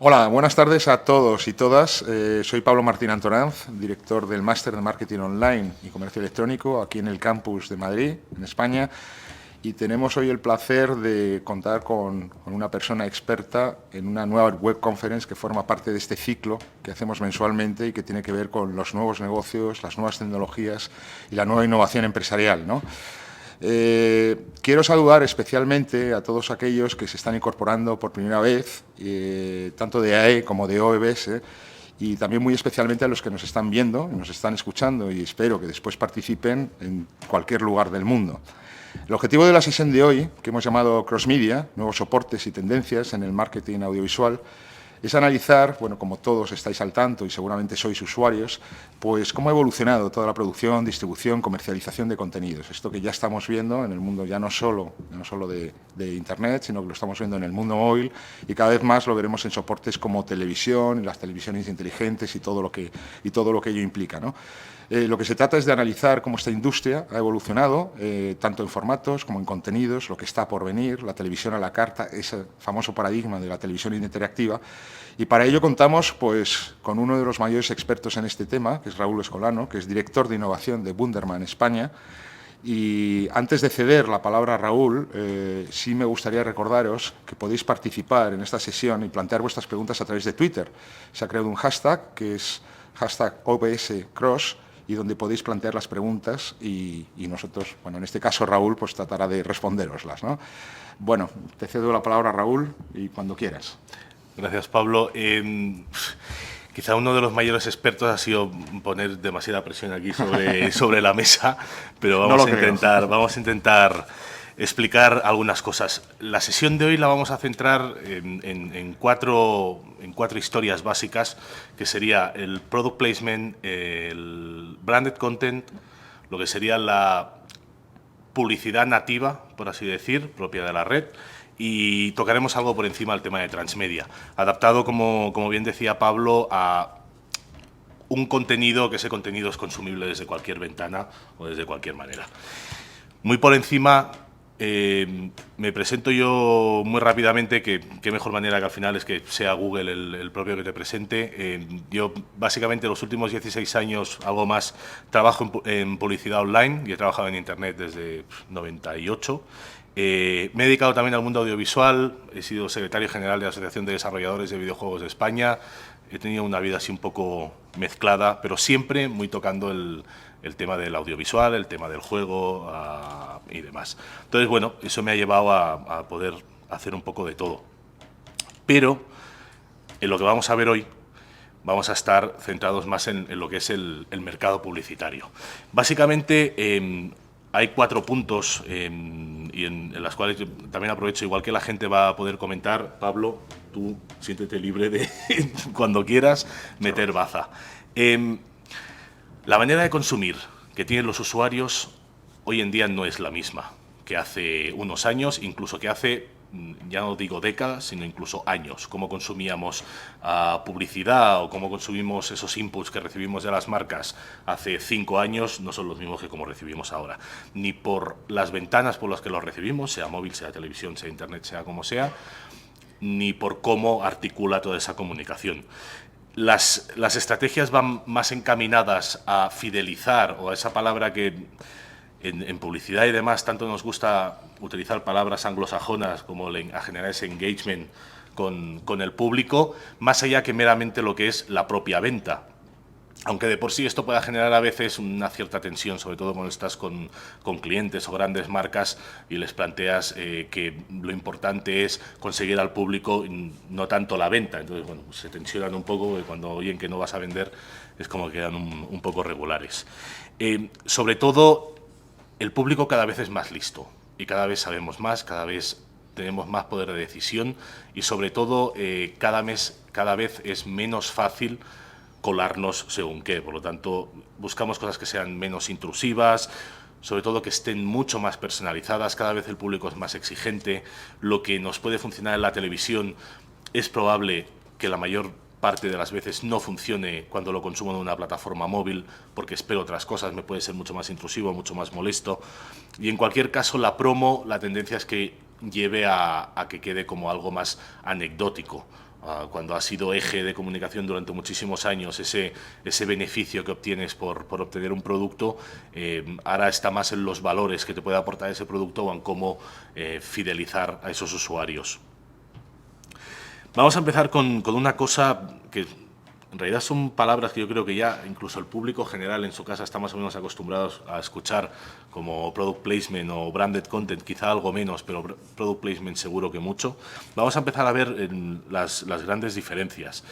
Hola, buenas tardes a todos y todas. Soy Pablo Martín Antonanz, director del Máster de Marketing Online y Comercio Electrónico aquí en el campus de Madrid, en España. Y tenemos hoy el placer de contar con una persona experta en una nueva web conference que forma parte de este ciclo que hacemos mensualmente y que tiene que ver con los nuevos negocios, las nuevas tecnologías y la nueva innovación empresarial, ¿no? Quiero saludar especialmente a todos aquellos que se están incorporando por primera vez, tanto de AE como de OEBS, y también muy especialmente a los que nos están viendo, nos están escuchando y espero que después participen en cualquier lugar del mundo. El objetivo de la sesión de hoy, que hemos llamado Cross Media, nuevos soportes y tendencias en el marketing audiovisual, es analizar, bueno, como todos estáis al tanto y seguramente sois usuarios, pues cómo ha evolucionado toda la producción, distribución, comercialización de contenidos. Esto que ya estamos viendo en el mundo ya no solo de Internet, sino que lo estamos viendo en el mundo móvil y cada vez más lo veremos en soportes como televisión, las televisiones inteligentes y todo lo que ello implica, ¿no? Lo que se trata es de analizar cómo esta industria ha evolucionado, tanto en formatos como en contenidos, lo que está por venir, la televisión a la carta, ese famoso paradigma de la televisión interactiva. Y para ello contamos pues, con uno de los mayores expertos en este tema, que es Raúl Escolano, que es director de innovación de Wunderman España. Y antes de ceder la palabra a Raúl, sí me gustaría recordaros que podéis participar en esta sesión y plantear vuestras preguntas a través de Twitter. Se ha creado un hashtag que es hashtag OBSCross, y donde podéis plantear las preguntas y nosotros, bueno, en este caso Raúl, pues tratará de responderoslas, ¿no? Bueno, te cedo la palabra, Raúl, y cuando quieras. Gracias, Pablo. Quizá uno de los mayores expertos ha sido poner demasiada presión aquí sobre la mesa, pero vamos a intentar explicar algunas cosas. La sesión de hoy la vamos a centrar en cuatro historias básicas, que sería el product placement, el branded content, lo que sería la publicidad nativa, por así decir, propia de la red, y tocaremos algo por encima del tema de transmedia, adaptado, como bien decía Pablo, a un contenido que ese contenido es consumible desde cualquier ventana o desde cualquier manera. Muy por encima, me presento yo muy rápidamente, que qué mejor manera que al final es que sea Google el propio que te presente. Yo básicamente los últimos 16 años, algo más, trabajo en publicidad online y he trabajado en Internet desde 98. Me he dedicado también al mundo audiovisual, he sido secretario general de la Asociación de Desarrolladores de Videojuegos de España. He tenido una vida así un poco mezclada, pero siempre muy tocando el tema del audiovisual, el tema del juego y demás. Entonces, bueno, eso me ha llevado a poder hacer un poco de todo. Pero en lo que vamos a ver hoy, vamos a estar centrados más en lo que es el mercado publicitario. Básicamente, hay 4 puntos y en las cuales yo también aprovecho, igual que la gente va a poder comentar. Pablo, tú siéntete libre de, cuando quieras, meter baza. La manera de consumir que tienen los usuarios hoy en día no es la misma que hace unos años, incluso que hace, ya no digo décadas, sino incluso años. Cómo consumíamos publicidad o cómo consumimos esos inputs que recibimos de las marcas hace 5 años no son los mismos que como recibimos ahora. Ni por las ventanas por las que los recibimos, sea móvil, sea televisión, sea internet, sea como sea, ni por cómo articula toda esa comunicación. Las estrategias van más encaminadas a fidelizar, o a esa palabra que en publicidad y demás tanto nos gusta utilizar, palabras anglosajonas, como a generar ese engagement con el público, más allá que meramente lo que es la propia venta. Aunque de por sí esto pueda generar a veces una cierta tensión, sobre todo cuando estás con clientes o grandes marcas y les planteas que lo importante es conseguir al público, no tanto la venta. Entonces, bueno, se tensionan un poco, y cuando oyen que no vas a vender es como que quedan un poco regulares. Sobre todo, el público cada vez es más listo y cada vez sabemos más, cada vez tenemos más poder de decisión y sobre todo cada vez es menos fácil colarnos según qué. Por lo tanto, buscamos cosas que sean menos intrusivas, sobre todo que estén mucho más personalizadas. Cada vez el público es más exigente. Lo que nos puede funcionar en la televisión es probable que la mayor parte de las veces no funcione cuando lo consumo en una plataforma móvil, porque espero otras cosas, me puede ser mucho más intrusivo, mucho más molesto. Y en cualquier caso, la promo, la tendencia es que lleve a que quede como algo más anecdótico, cuando ha sido eje de comunicación durante muchísimos años, ese beneficio que obtienes por obtener un producto, ahora está más en los valores que te puede aportar ese producto o en cómo fidelizar a esos usuarios. Vamos a empezar con una cosa que en realidad son palabras que yo creo que ya incluso el público general en su casa está más o menos acostumbrados a escuchar, como product placement o branded content, quizá algo menos, pero product placement seguro que mucho. Vamos a empezar a ver las grandes diferencias.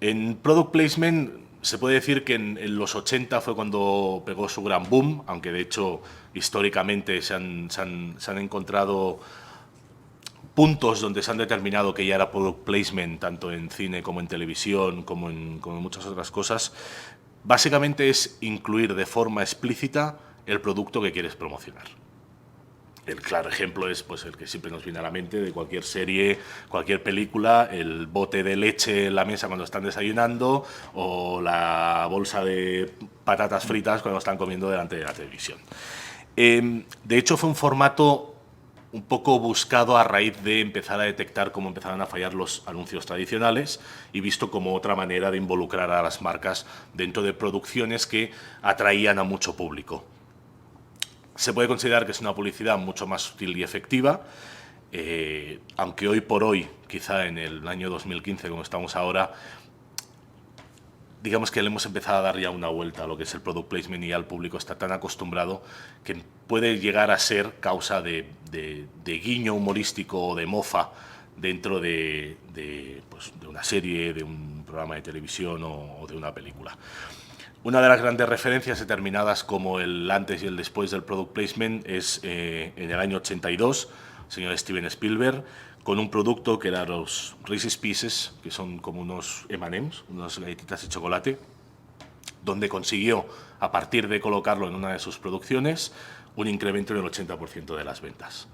En product placement se puede decir que en los 80 fue cuando pegó su gran boom, aunque de hecho históricamente se han encontrado puntos donde se han determinado que ya era product placement, tanto en cine como en televisión, como en muchas otras cosas. Básicamente es incluir de forma explícita el producto que quieres promocionar. El claro ejemplo es pues, el que siempre nos viene a la mente de cualquier serie, cualquier película, el bote de leche en la mesa cuando están desayunando o la bolsa de patatas fritas cuando están comiendo delante de la televisión. De hecho, fue un formato un poco buscado a raíz de empezar a detectar cómo empezaban a fallar los anuncios tradicionales y visto como otra manera de involucrar a las marcas dentro de producciones que atraían a mucho público. Se puede considerar que es una publicidad mucho más sutil y efectiva, aunque hoy por hoy, quizá en el año 2015, como estamos ahora, digamos que le hemos empezado a dar ya una vuelta a lo que es el product placement y ya el público está tan acostumbrado que puede llegar a ser causa de guiño humorístico o de mofa dentro de una serie, de un programa de televisión o de una película. Una de las grandes referencias determinadas como el antes y el después del product placement es en el año 82, el señor Steven Spielberg, con un producto que era los Reese's Pieces, que son como unos M&M's, unas galletitas de chocolate, donde consiguió, a partir de colocarlo en una de sus producciones, un incremento del 80% de las ventas.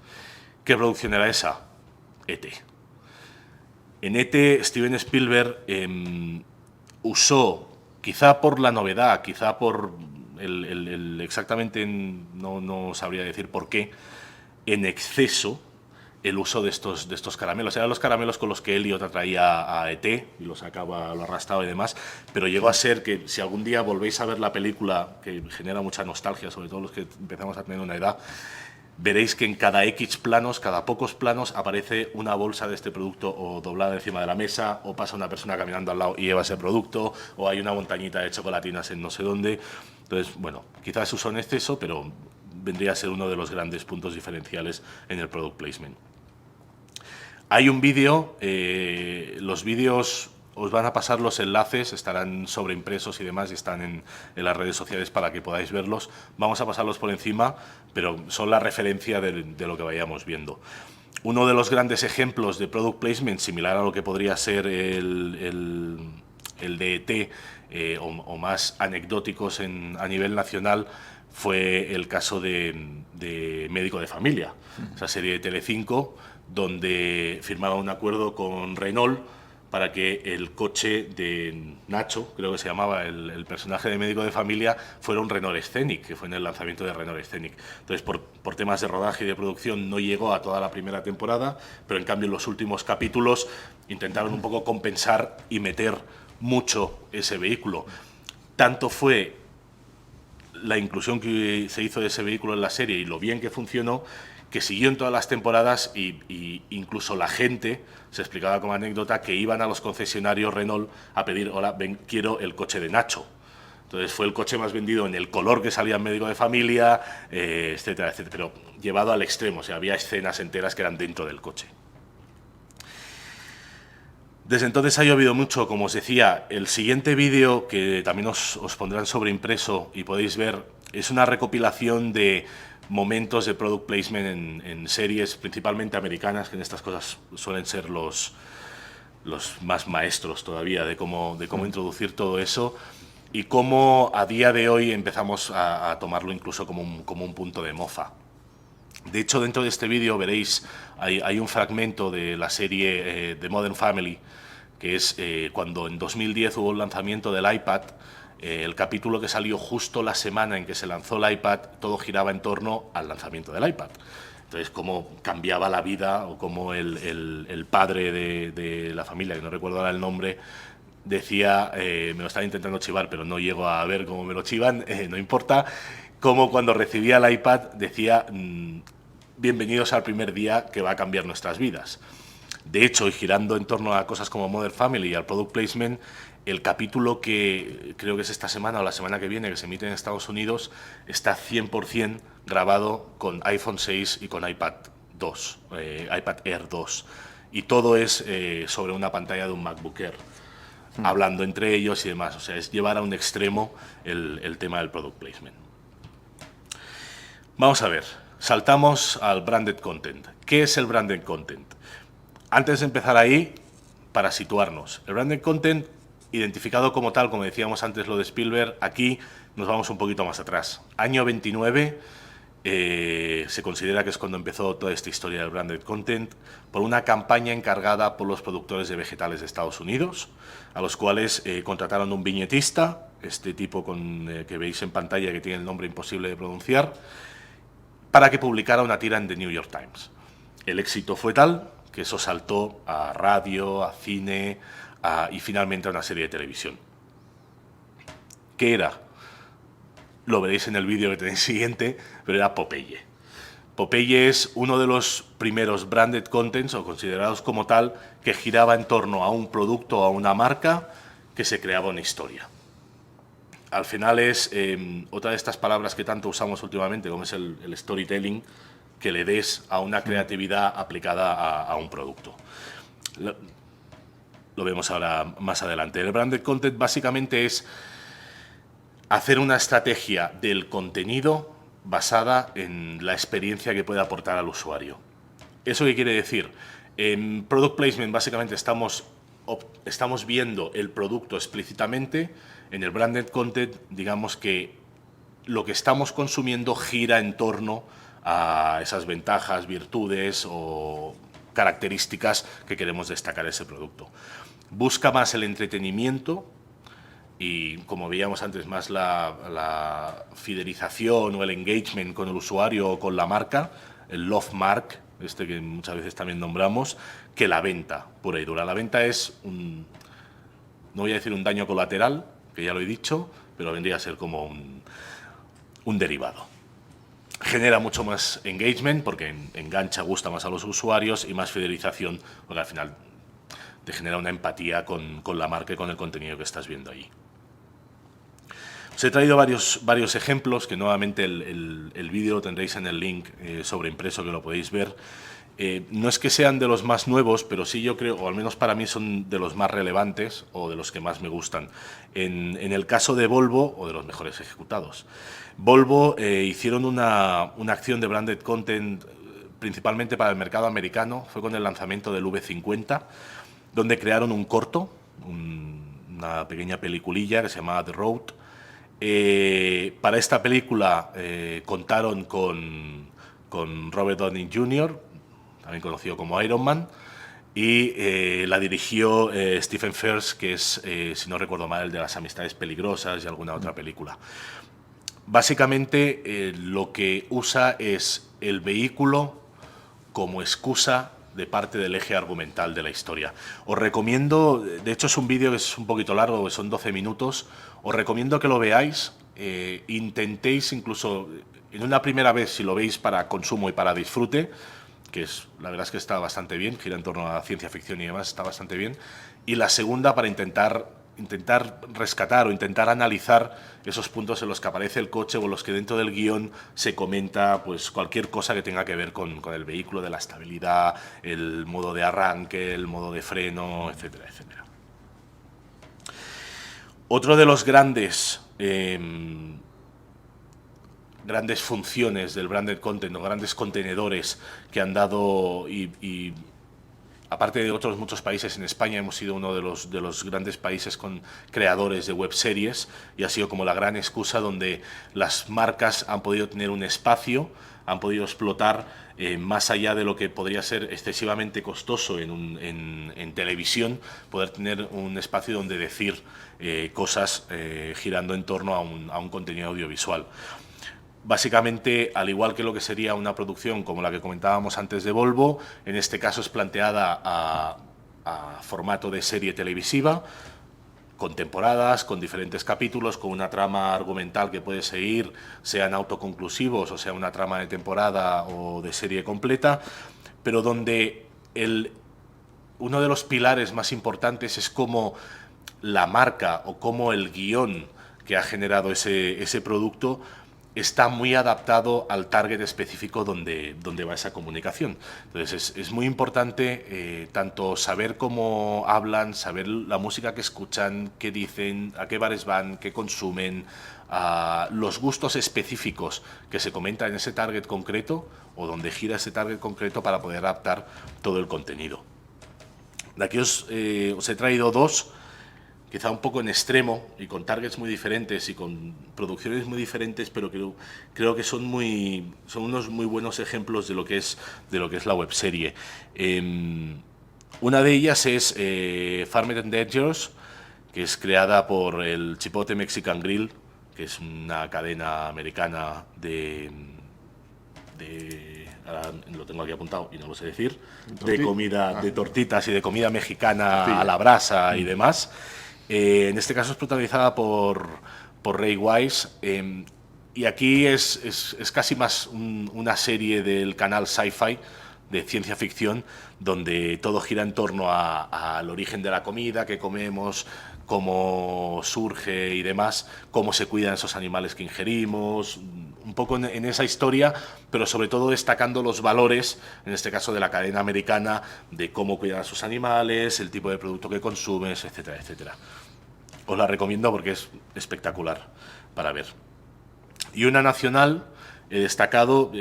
¿Qué producción era esa? E.T. En E.T. Steven Spielberg usó, quizá por la novedad, quizá por exactamente no sabría decir por qué, en exceso, el uso de estos caramelos. Eran los caramelos con los que Elliot atraía a E.T. y lo sacaba, lo arrastraba y demás, pero llegó a ser que si algún día volvéis a ver la película, que genera mucha nostalgia, sobre todo los que empezamos a tener una edad, veréis que en cada X planos, cada pocos planos, aparece una bolsa de este producto o doblada encima de la mesa, o pasa una persona caminando al lado y lleva ese producto, o hay una montañita de chocolatinas en no sé dónde. Entonces, bueno, quizás uso en exceso, pero vendría a ser uno de los grandes puntos diferenciales en el product placement. Hay un vídeo, los vídeos os van a pasar los enlaces, estarán sobreimpresos y demás y están en las redes sociales para que podáis verlos. Vamos a pasarlos por encima, pero son la referencia de lo que vayamos viendo. Uno de los grandes ejemplos de product placement, similar a lo que podría ser el de E.T. O más anecdóticos a nivel nacional, fue el caso de Médico de Familia, esa serie de Telecinco, donde firmaba un acuerdo con Renault para que el coche de Nacho, creo que se llamaba el personaje de Médico de Familia, fuera un Renault Scenic, que fue en el lanzamiento de Renault Scenic. Entonces, por temas de rodaje y de producción no llegó a toda la primera temporada, pero en cambio en los últimos capítulos intentaron un poco compensar y meter mucho ese vehículo. Tanto fue la inclusión que se hizo de ese vehículo en la serie y lo bien que funcionó, que siguió en todas las temporadas y incluso la gente, se explicaba como anécdota, que iban a los concesionarios Renault a pedir, hola, ven, quiero el coche de Nacho. Entonces fue el coche más vendido en el color que salía en Médico de Familia, etcétera, etcétera, pero llevado al extremo, o sea, había escenas enteras que eran dentro del coche. Desde entonces ha llovido mucho, como os decía. El siguiente vídeo, que también os pondrán sobreimpreso y podéis ver, es una recopilación de momentos de product placement en series, principalmente americanas, que en estas cosas suelen ser los más maestros todavía de cómo introducir todo eso, y cómo a día de hoy empezamos a tomarlo incluso como un punto de mofa. De hecho, dentro de este vídeo veréis, hay un fragmento de la serie The Modern Family, que es cuando en 2010 hubo el lanzamiento del iPad. El capítulo que salió justo la semana en que se lanzó el iPad, todo giraba en torno al lanzamiento del iPad. Entonces, cómo cambiaba la vida, o cómo el padre de la familia, que no recuerdo ahora el nombre, decía, me lo estaba intentando chivar, pero no llego a ver cómo me lo chivan, no importa, cómo cuando recibía el iPad decía, bienvenidos al primer día que va a cambiar nuestras vidas. De hecho, y girando en torno a cosas como Modern Family y al Product Placement, el capítulo que creo que es esta semana o la semana que viene, que se emite en Estados Unidos, está 100% grabado con iPhone 6 y con iPad 2, iPad Air 2. Y todo es sobre una pantalla de un MacBook Air, hablando entre ellos y demás. O sea, es llevar a un extremo el tema del Product Placement. Vamos a ver, saltamos al Branded Content. ¿Qué es el Branded Content? Antes de empezar ahí, para situarnos, el Branded Content, identificado como tal, como decíamos antes lo de Spielberg, aquí nos vamos un poquito más atrás. Año 29, se considera que es cuando empezó toda esta historia del Branded Content, por una campaña encargada por los productores de vegetales de Estados Unidos, a los cuales contrataron un viñetista, este tipo que veis en pantalla, que tiene el nombre imposible de pronunciar, para que publicara una tira en The New York Times. El éxito fue tal que eso saltó a radio, a cine y finalmente a una serie de televisión. ¿Qué era? Lo veréis en el vídeo que tenéis siguiente, pero era Popeye. Popeye es uno de los primeros branded contents, o considerados como tal, que giraba en torno a un producto o a una marca que se creaba una historia. Al final es otra de estas palabras que tanto usamos últimamente, como es el storytelling, que le des a una creatividad aplicada a un producto. Lo vemos ahora más adelante. El branded content básicamente es hacer una estrategia del contenido basada en la experiencia que puede aportar al usuario. ¿Eso qué quiere decir? En product placement básicamente estamos viendo el producto explícitamente. En el branded content, digamos que lo que estamos consumiendo gira en torno a esas ventajas, virtudes o características que queremos destacar de ese producto. Busca más el entretenimiento y, como veíamos antes, más la fidelización o el engagement con el usuario o con la marca, el love mark, que muchas veces también nombramos, que la venta pura y dura. La venta es no voy a decir un daño colateral, que ya lo he dicho, pero vendría a ser como un derivado. Genera mucho más engagement porque engancha, gusta más a los usuarios, y más fidelización porque al final te genera una empatía con la marca y con el contenido que estás viendo ahí. Os he traído varios ejemplos que nuevamente el vídeo lo tendréis en el link sobre impreso, que lo podéis ver. No es que sean de los más nuevos, pero sí yo creo, o al menos para mí son de los más relevantes o de los que más me gustan. En el caso de Volvo, o de los mejores ejecutados. Volvo hicieron una acción de branded content principalmente para el mercado americano, fue con el lanzamiento del V50, donde crearon un corto, una pequeña peliculilla que se llamaba The Road. Para esta película contaron con Robert Downey Jr., también conocido como Iron Man, y la dirigió Stephen Frears, que es, si no recuerdo mal, el de Las Amistades Peligrosas y alguna otra película. Básicamente lo que usa es el vehículo como excusa de parte del eje argumental de la historia. Os recomiendo, de hecho es un vídeo que es un poquito largo, son 12 minutos, os recomiendo que lo veáis, intentéis incluso en una primera vez, si lo veis para consumo y para disfrute, que la verdad es que está bastante bien, gira en torno a ciencia ficción y demás, está bastante bien, y la segunda para intentar rescatar o intentar analizar esos puntos en los que aparece el coche o en los que dentro del guión se comenta pues cualquier cosa que tenga que ver con el vehículo, de la estabilidad, el modo de arranque, el modo de freno, etcétera, etcétera. Otro de los grandes funciones del branded content, o grandes contenedores que han dado, y aparte de otros muchos países, en España hemos sido uno de los grandes países con creadores de webseries, y ha sido como la gran excusa donde las marcas han podido tener un espacio, han podido explotar más allá de lo que podría ser excesivamente costoso en televisión, poder tener un espacio donde decir cosas girando en torno a un contenido audiovisual. Básicamente, al igual que lo que sería una producción como la que comentábamos antes de Volvo, en este caso es planteada a formato de serie televisiva, con temporadas, con diferentes capítulos, con una trama argumental que puede seguir, sean autoconclusivos o sea una trama de temporada o de serie completa, pero donde uno de los pilares más importantes es cómo la marca o cómo el guión que ha generado ese producto está muy adaptado al target específico donde va esa comunicación. Entonces es muy importante tanto saber cómo hablan, saber la música que escuchan, qué dicen, a qué bares van, qué consumen, los gustos específicos que se comentan en ese target concreto o donde gira ese target concreto para poder adaptar todo el contenido. De aquí os he traído dos, quizá un poco en extremo y con targets muy diferentes y con producciones muy diferentes, pero creo que son unos muy buenos ejemplos de lo que es la webserie. Una de ellas es Farmed and Dangerous, que es creada por el Chipotle Mexican Grill, que es una cadena americana ahora lo tengo aquí apuntado y no lo sé decir, de comida, de tortitas y de comida mexicana a la brasa y demás. En este caso es protagonizada por Ray Wise, y aquí es casi más una serie del canal Sci-Fi de ciencia ficción, donde todo gira en torno al origen de la comida que comemos, cómo surge y demás, cómo se cuidan esos animales que ingerimos, un poco en esa historia, pero sobre todo destacando los valores, en este caso de la cadena americana, de cómo cuidan a sus animales, el tipo de producto que consumes, etcétera, etcétera. Os la recomiendo porque es espectacular para ver. Y una nacional, he destacado,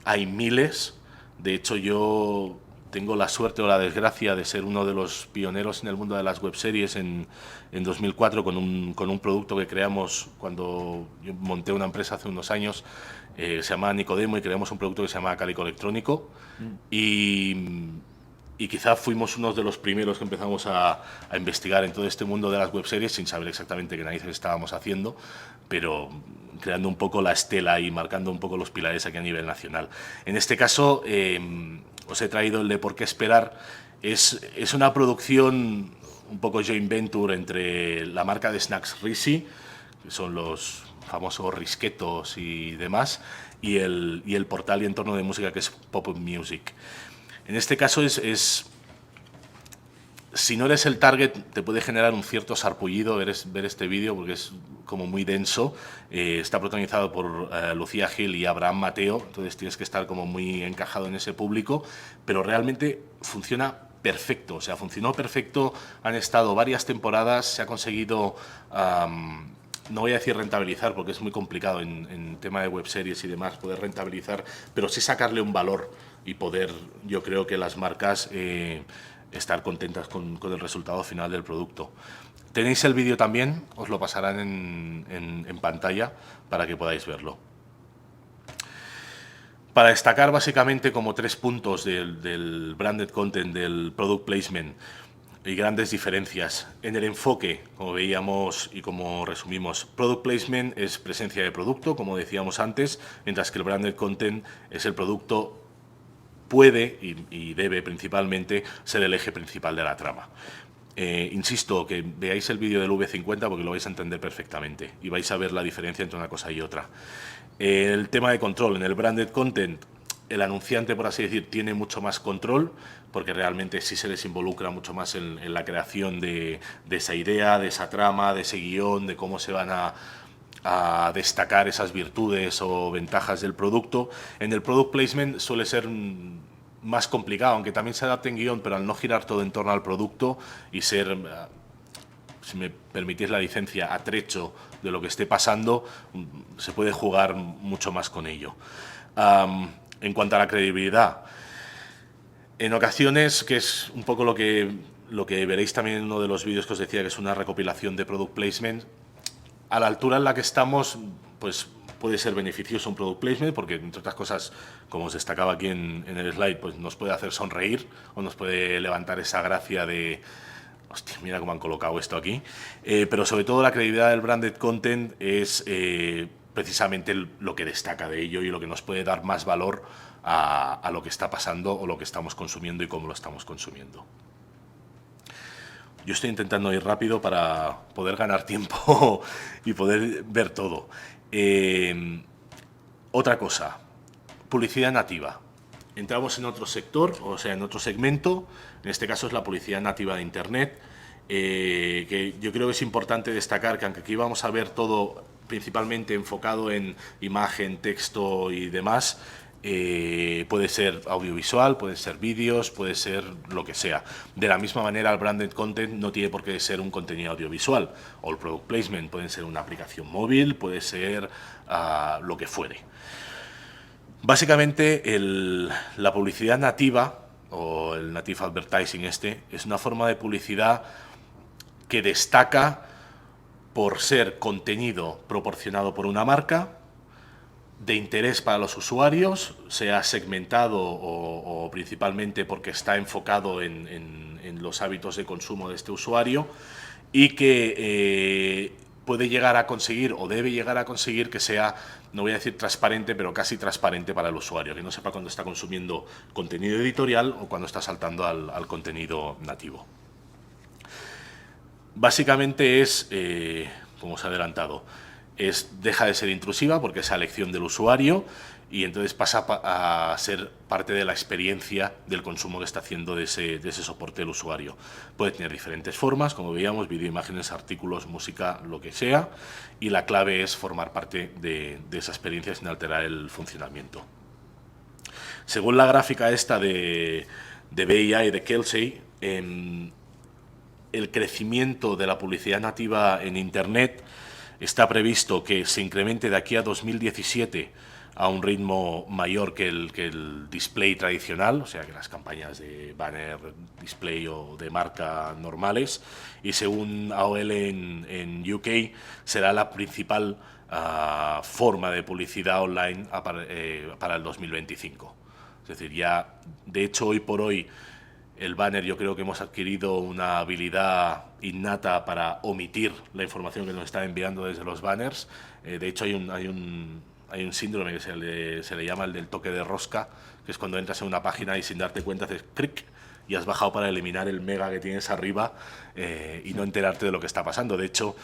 hay miles. De hecho, yo tengo la suerte o la desgracia de ser uno de los pioneros en el mundo de las webseries en 2004 con un producto que creamos cuando yo monté una empresa hace unos años, se llamaba Nicodemo, y creamos un producto que se llama Calico Electrónico. Y quizá fuimos unos de los primeros que empezamos a investigar en todo este mundo de las webseries sin saber exactamente qué narices estábamos haciendo, pero creando un poco la estela y marcando un poco los pilares aquí a nivel nacional. En este caso, os he traído el de Por qué esperar. Es una producción un poco joint venture entre la marca de snacks Risi, que son los famosos risquetos y demás, y el portal y entorno de música que es Pop-Up Music. En este caso si no eres el target, te puede generar un cierto sarpullido ver este vídeo porque es como muy denso. Está protagonizado por Lucía Gil y Abraham Mateo, entonces tienes que estar como muy encajado en ese público, pero realmente funciona perfecto, o sea, funcionó perfecto, han estado varias temporadas, se ha conseguido, no voy a decir rentabilizar porque es muy complicado en tema de webseries y demás poder rentabilizar, pero sí sacarle un valor y poder, yo creo que las marcas estar contentas con el resultado final del producto. Tenéis el vídeo también, os lo pasarán en pantalla para que podáis verlo. Para destacar básicamente como 3 puntos del branded content, del product placement y grandes diferencias. En el enfoque, como veíamos y como resumimos, product placement es presencia de producto, como decíamos antes, mientras que el branded content es el producto puede y debe principalmente ser el eje principal de la trama. Insisto, que veáis el vídeo del V50 porque lo vais a entender perfectamente y vais a ver la diferencia entre una cosa y otra. El tema de control, en el branded content, el anunciante, por así decir, tiene mucho más control porque realmente sí se les involucra mucho más en la creación de esa idea, de esa trama, de ese guión, de cómo se van a destacar esas virtudes o ventajas del producto. En el product placement suele ser más complicado, aunque también se adapte en guión, pero al no girar todo en torno al producto y ser, si me permitís la licencia, a trecho de lo que esté pasando, se puede jugar mucho más con ello. En cuanto a la credibilidad, en ocasiones, que es un poco lo que veréis también en uno de los vídeos que os decía, que es una recopilación de product placement, a la altura en la que estamos, pues puede ser beneficioso un product placement porque, entre otras cosas, como os destacaba aquí en el slide, pues nos puede hacer sonreír o nos puede levantar esa gracia de hostia, mira cómo han colocado esto aquí. Pero sobre todo la credibilidad del branded content es precisamente lo que destaca de ello y lo que nos puede dar más valor a lo que está pasando o lo que estamos consumiendo y cómo lo estamos consumiendo. Yo estoy intentando ir rápido para poder ganar tiempo y poder ver todo. Otra cosa, publicidad nativa. Entramos en otro sector, o sea, en otro segmento, en este caso es la publicidad nativa de Internet, que yo creo que es importante destacar que aunque aquí vamos a ver todo principalmente enfocado en imagen, texto y demás, puede ser audiovisual, puede ser vídeos, puede ser lo que sea. De la misma manera, el branded content no tiene por qué ser un contenido audiovisual, o el product placement puede ser una aplicación móvil, puede ser lo que fuere. Básicamente, la publicidad nativa, o el native advertising es una forma de publicidad que destaca por ser contenido proporcionado por una marca, de interés para los usuarios, sea segmentado o principalmente porque está enfocado en los hábitos de consumo de este usuario, y que puede llegar a conseguir o debe llegar a conseguir que sea, no voy a decir transparente, pero casi transparente para el usuario, que no sepa cuando está consumiendo contenido editorial o cuando está saltando al contenido nativo. Básicamente es, como os he adelantado, deja de ser intrusiva porque es a elección del usuario y entonces pasa a ser parte de la experiencia del consumo que está haciendo de ese soporte el usuario. Puede tener diferentes formas, como veíamos, vídeo, imágenes, artículos, música, lo que sea, y la clave es formar parte de esa experiencia sin alterar el funcionamiento. Según la gráfica esta de BIA y de Kelsey, el crecimiento de la publicidad nativa en Internet está previsto que se incremente de aquí a 2017 a un ritmo mayor que el display tradicional, o sea, que las campañas de banner, display o de marca normales, y según AOL en UK será la principal forma de publicidad online para el 2025. Es decir, ya, de hecho, hoy por hoy, el banner, yo creo que hemos adquirido una habilidad innata para omitir la información que nos está enviando desde los banners. De hecho, hay un síndrome que se le llama el del toque de rosca, que es cuando entras en una página y sin darte cuenta haces clic y has bajado para eliminar el mega que tienes arriba y no enterarte de lo que está pasando. De hecho,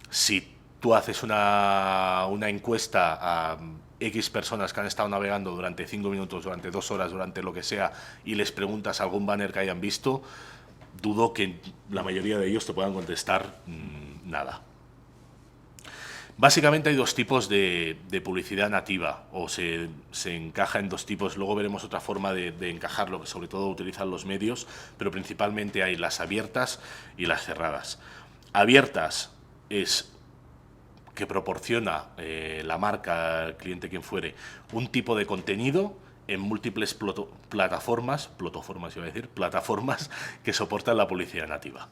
si tú haces una encuesta a X personas que han estado navegando durante 5 minutos, durante 2 horas, durante lo que sea, y les preguntas algún banner que hayan visto, dudo que la mayoría de ellos te puedan contestar nada. Básicamente hay dos tipos de publicidad nativa, o se encaja en dos tipos. Luego veremos otra forma de encajarlo, que sobre todo utilizan los medios, pero principalmente hay las abiertas y las cerradas. Abiertas es que proporciona la marca, el cliente, quien fuere, un tipo de contenido en múltiples plataformas que soportan la publicidad nativa.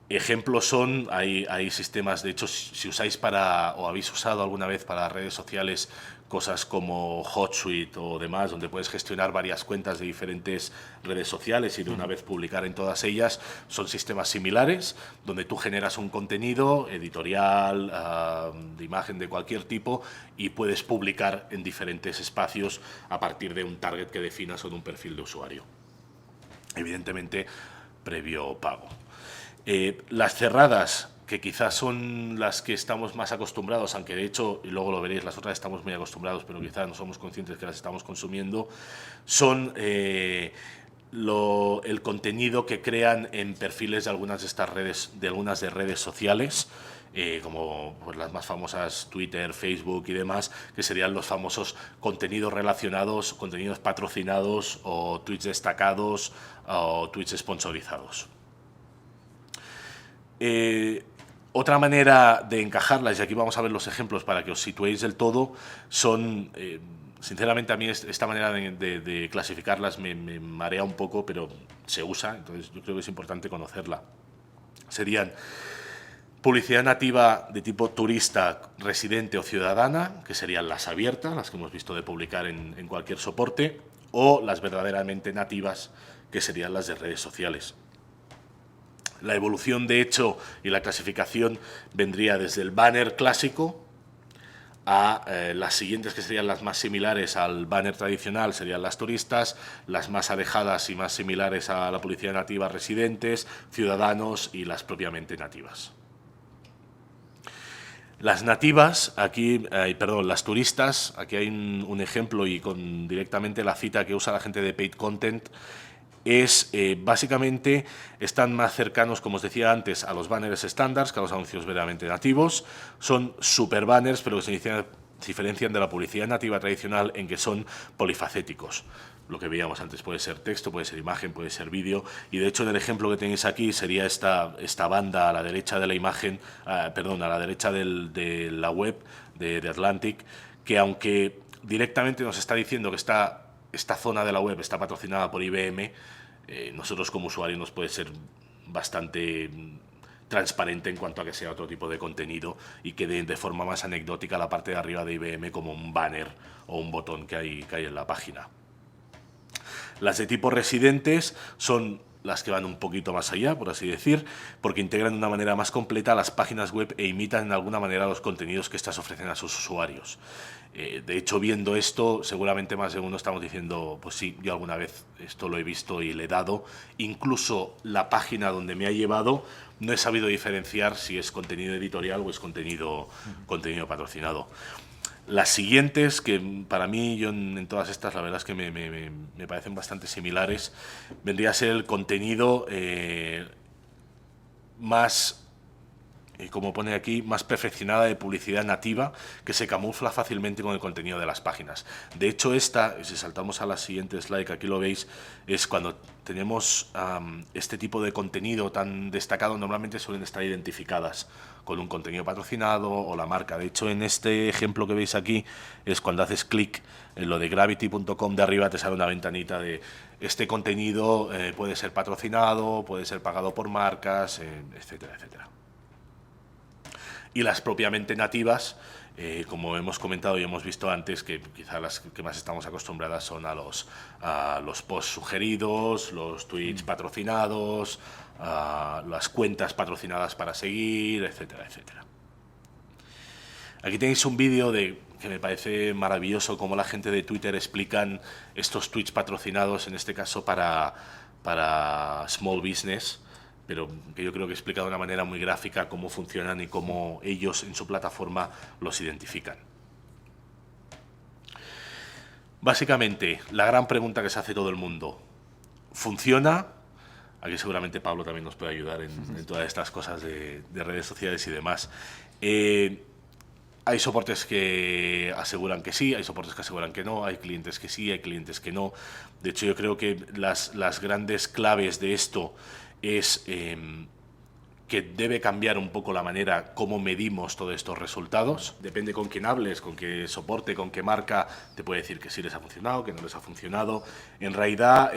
Ejemplos son, hay sistemas, de hecho, si usáis o habéis usado alguna vez para redes sociales cosas como HotSuite o demás, donde puedes gestionar varias cuentas de diferentes redes sociales y de una vez publicar en todas ellas, son sistemas similares, donde tú generas un contenido editorial, de imagen de cualquier tipo, y puedes publicar en diferentes espacios a partir de un target que definas o de un perfil de usuario. Evidentemente, previo pago. Las cerradas, que quizás son las que estamos más acostumbrados, aunque de hecho, y luego lo veréis, las otras estamos muy acostumbrados, pero quizás no somos conscientes que las estamos consumiendo, son el contenido que crean en perfiles de algunas de estas redes, de redes sociales, como pues, las más famosas Twitter, Facebook y demás, que serían los famosos contenidos relacionados, contenidos patrocinados o tweets destacados o tweets sponsorizados. Otra manera de encajarlas, y aquí vamos a ver los ejemplos para que os situéis del todo, son, sinceramente a mí esta manera de clasificarlas me marea un poco, pero se usa, entonces yo creo que es importante conocerla. Serían publicidad nativa de tipo turista, residente o ciudadana, que serían las abiertas, las que hemos visto de publicar en cualquier soporte, o las verdaderamente nativas, que serían las de redes sociales. La evolución, de hecho, y la clasificación vendría desde el banner clásico las siguientes, que serían las más similares al banner tradicional, serían las turistas, las más alejadas y más similares a la publicidad nativa, residentes, ciudadanos y las propiamente nativas. Las nativas, las turistas, aquí hay un ejemplo y con directamente la cita que usa la gente de Paid Content, básicamente están más cercanos, como os decía antes, a los banners estándar que a los anuncios verdaderamente nativos. Son super banners, pero que se diferencian de la publicidad nativa tradicional en que son polifacéticos. Lo que veíamos antes puede ser texto, puede ser imagen, puede ser vídeo, y de hecho en el ejemplo que tenéis aquí sería esta banda a la derecha de la imagen, a la derecha de la web de Atlantic, que aunque directamente nos está diciendo que esta zona de la web está patrocinada por IBM, nosotros como usuarios nos puede ser bastante transparente en cuanto a que sea otro tipo de contenido y que de forma más anecdótica la parte de arriba de IBM como un banner o un botón que hay en la página. Las de tipo residentes son las que van un poquito más allá, por así decir, porque integran de una manera más completa las páginas web e imitan de alguna manera los contenidos que éstas ofrecen a sus usuarios. De hecho, viendo esto, seguramente más de uno estamos diciendo, pues sí, yo alguna vez esto lo he visto y le he dado. Incluso la página donde me ha llevado no he sabido diferenciar si es contenido editorial o es contenido patrocinado. Las siguientes, que para mí, yo en todas estas, la verdad es que me parecen bastante similares, vendría a ser el contenido más, como pone aquí, más perfeccionada de publicidad nativa, que se camufla fácilmente con el contenido de las páginas. De hecho, si saltamos a la siguiente slide, que aquí lo veis, es cuando tenemos este tipo de contenido tan destacado, normalmente suelen estar identificadas con un contenido patrocinado o la marca. De hecho, en este ejemplo que veis aquí, es cuando haces clic en lo de gravity.com de arriba, te sale una ventanita de este contenido puede ser patrocinado, puede ser pagado por marcas, etcétera, etcétera. Y las propiamente nativas, como hemos comentado y hemos visto antes, que quizá las que más estamos acostumbradas son a los posts sugeridos, los tweets patrocinados, las cuentas patrocinadas para seguir, etcétera, etcétera. Aquí tenéis un vídeo que me parece maravilloso, cómo la gente de Twitter explican estos tweets patrocinados, en este caso para small business, pero que yo creo que explica de una manera muy gráfica cómo funcionan y cómo ellos en su plataforma los identifican. Básicamente, la gran pregunta que se hace todo el mundo, ¿funciona? Aquí seguramente Pablo también nos puede ayudar en todas estas cosas de redes sociales y demás. Hay soportes que aseguran que sí, hay soportes que aseguran que no, hay clientes que sí, hay clientes que no. De hecho, yo creo que las grandes claves de esto es que debe cambiar un poco la manera como medimos todos estos resultados. Depende con quién hables, con qué soporte, con qué marca, te puede decir que sí les ha funcionado, que no les ha funcionado. En realidad,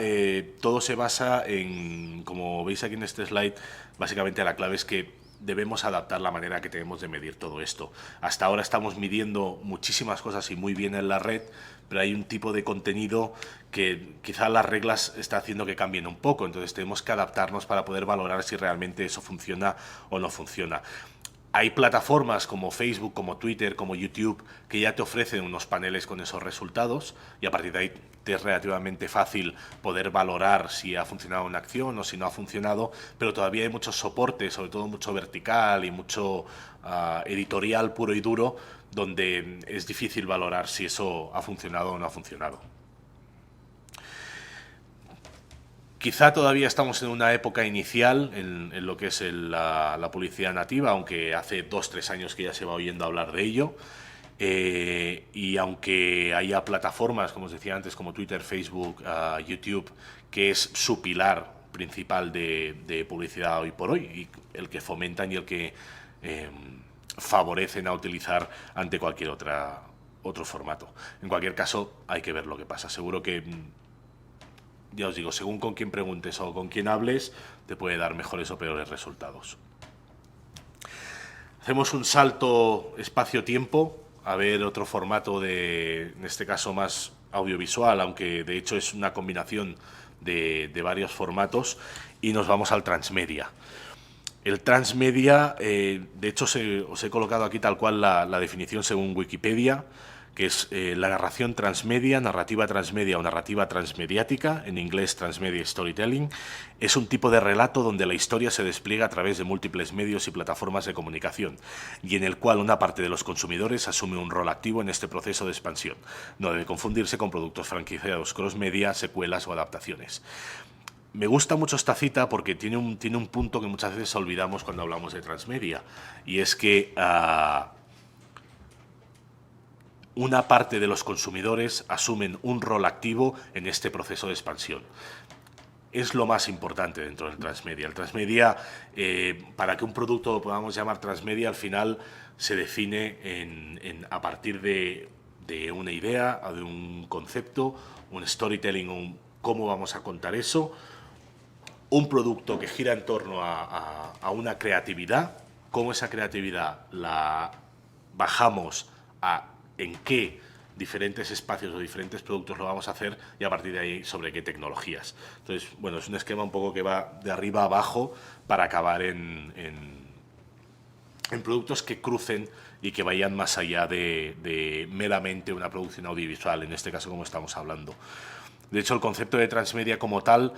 todo se basa en, como veis aquí en este slide, básicamente la clave es que debemos adaptar la manera que tenemos de medir todo esto. Hasta ahora estamos midiendo muchísimas cosas y muy bien en la red, pero hay un tipo de contenido que quizá las reglas está haciendo que cambien un poco, entonces tenemos que adaptarnos para poder valorar si realmente eso funciona o no funciona. Hay plataformas como Facebook, como Twitter, como YouTube, que ya te ofrecen unos paneles con esos resultados y a partir de ahí te es relativamente fácil poder valorar si ha funcionado una acción o si no ha funcionado, pero todavía hay muchos soportes, sobre todo mucho vertical y mucho editorial puro y duro, donde es difícil valorar si eso ha funcionado o no ha funcionado. Quizá todavía estamos en una época inicial en lo que es la publicidad nativa, aunque hace 2-3 años que ya se va oyendo hablar de ello. Y aunque haya plataformas, como os decía antes, como Twitter, Facebook, YouTube, que es su pilar principal de publicidad hoy por hoy, y el que fomentan y el que favorecen a utilizar ante cualquier otro formato. En cualquier caso, hay que ver lo que pasa. Seguro que, ya os digo, según con quién preguntes o con quién hables, te puede dar mejores o peores resultados. Hacemos un salto espacio-tiempo a ver otro formato en este caso más audiovisual, aunque de hecho es una combinación de varios formatos, y nos vamos al transmedia. El transmedia, de hecho os he colocado aquí tal cual la definición según Wikipedia, que es la narración transmedia, narrativa transmedia o narrativa transmediática, en inglés transmedia storytelling, es un tipo de relato donde la historia se despliega a través de múltiples medios y plataformas de comunicación, y en el cual una parte de los consumidores asume un rol activo en este proceso de expansión. No debe confundirse con productos franquiciados cross-media, secuelas o adaptaciones. Me gusta mucho esta cita porque tiene un punto que muchas veces olvidamos cuando hablamos de transmedia, y es que una parte de los consumidores asumen un rol activo en este proceso de expansión. Es lo más importante dentro del transmedia. El transmedia, para que un producto lo podamos llamar transmedia, al final se define a partir de una idea, de un concepto, un storytelling, cómo vamos a contar eso, un producto que gira en torno a una creatividad, cómo esa creatividad la bajamos a en qué diferentes espacios o diferentes productos lo vamos a hacer, y a partir de ahí sobre qué tecnologías. Entonces, bueno, es un esquema un poco que va de arriba a abajo para acabar en productos que crucen y que vayan más allá de meramente una producción audiovisual, en este caso como estamos hablando. De hecho, el concepto de transmedia como tal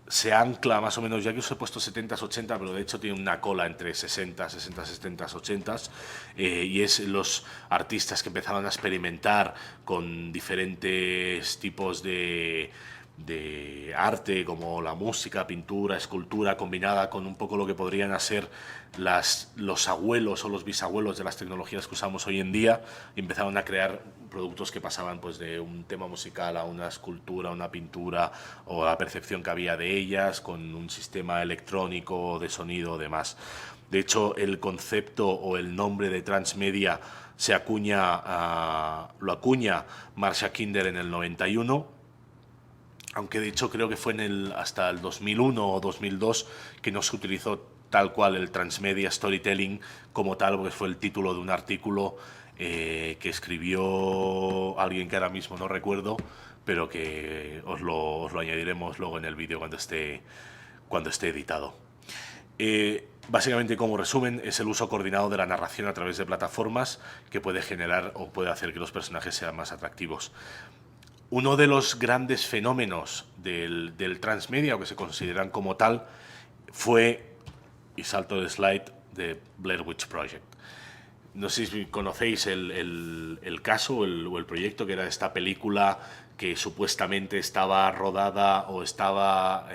se ancla más o menos, ya que os he puesto 70s, 80, pero de hecho tiene una cola entre 60, 70s, 80s, y es los artistas que empezaron a experimentar con diferentes tipos de arte, como la música, pintura, escultura, combinada con un poco lo que podrían ser los abuelos o los bisabuelos de las tecnologías que usamos hoy en día, y empezaron a crear productos que pasaban pues de un tema musical a una escultura, una pintura, o la percepción que había de ellas, con un sistema electrónico de sonido o demás. De hecho, el concepto o el nombre de transmedia lo acuña Marcia Kinder en el 91, aunque de hecho creo que fue hasta el 2001 o 2002 que no se utilizó tal cual el transmedia storytelling como tal, porque fue el título de un artículo que escribió alguien que ahora mismo no recuerdo, pero que os lo añadiremos luego en el vídeo cuando esté editado. Básicamente, como resumen, es el uso coordinado de la narración a través de plataformas que puede generar o puede hacer que los personajes sean más atractivos. Uno de los grandes fenómenos del transmedia, o que se consideran como tal, fue, y salto de slide, de Blair Witch Project. No sé si conocéis el caso o el proyecto, que era esta película que supuestamente estaba rodada o estaba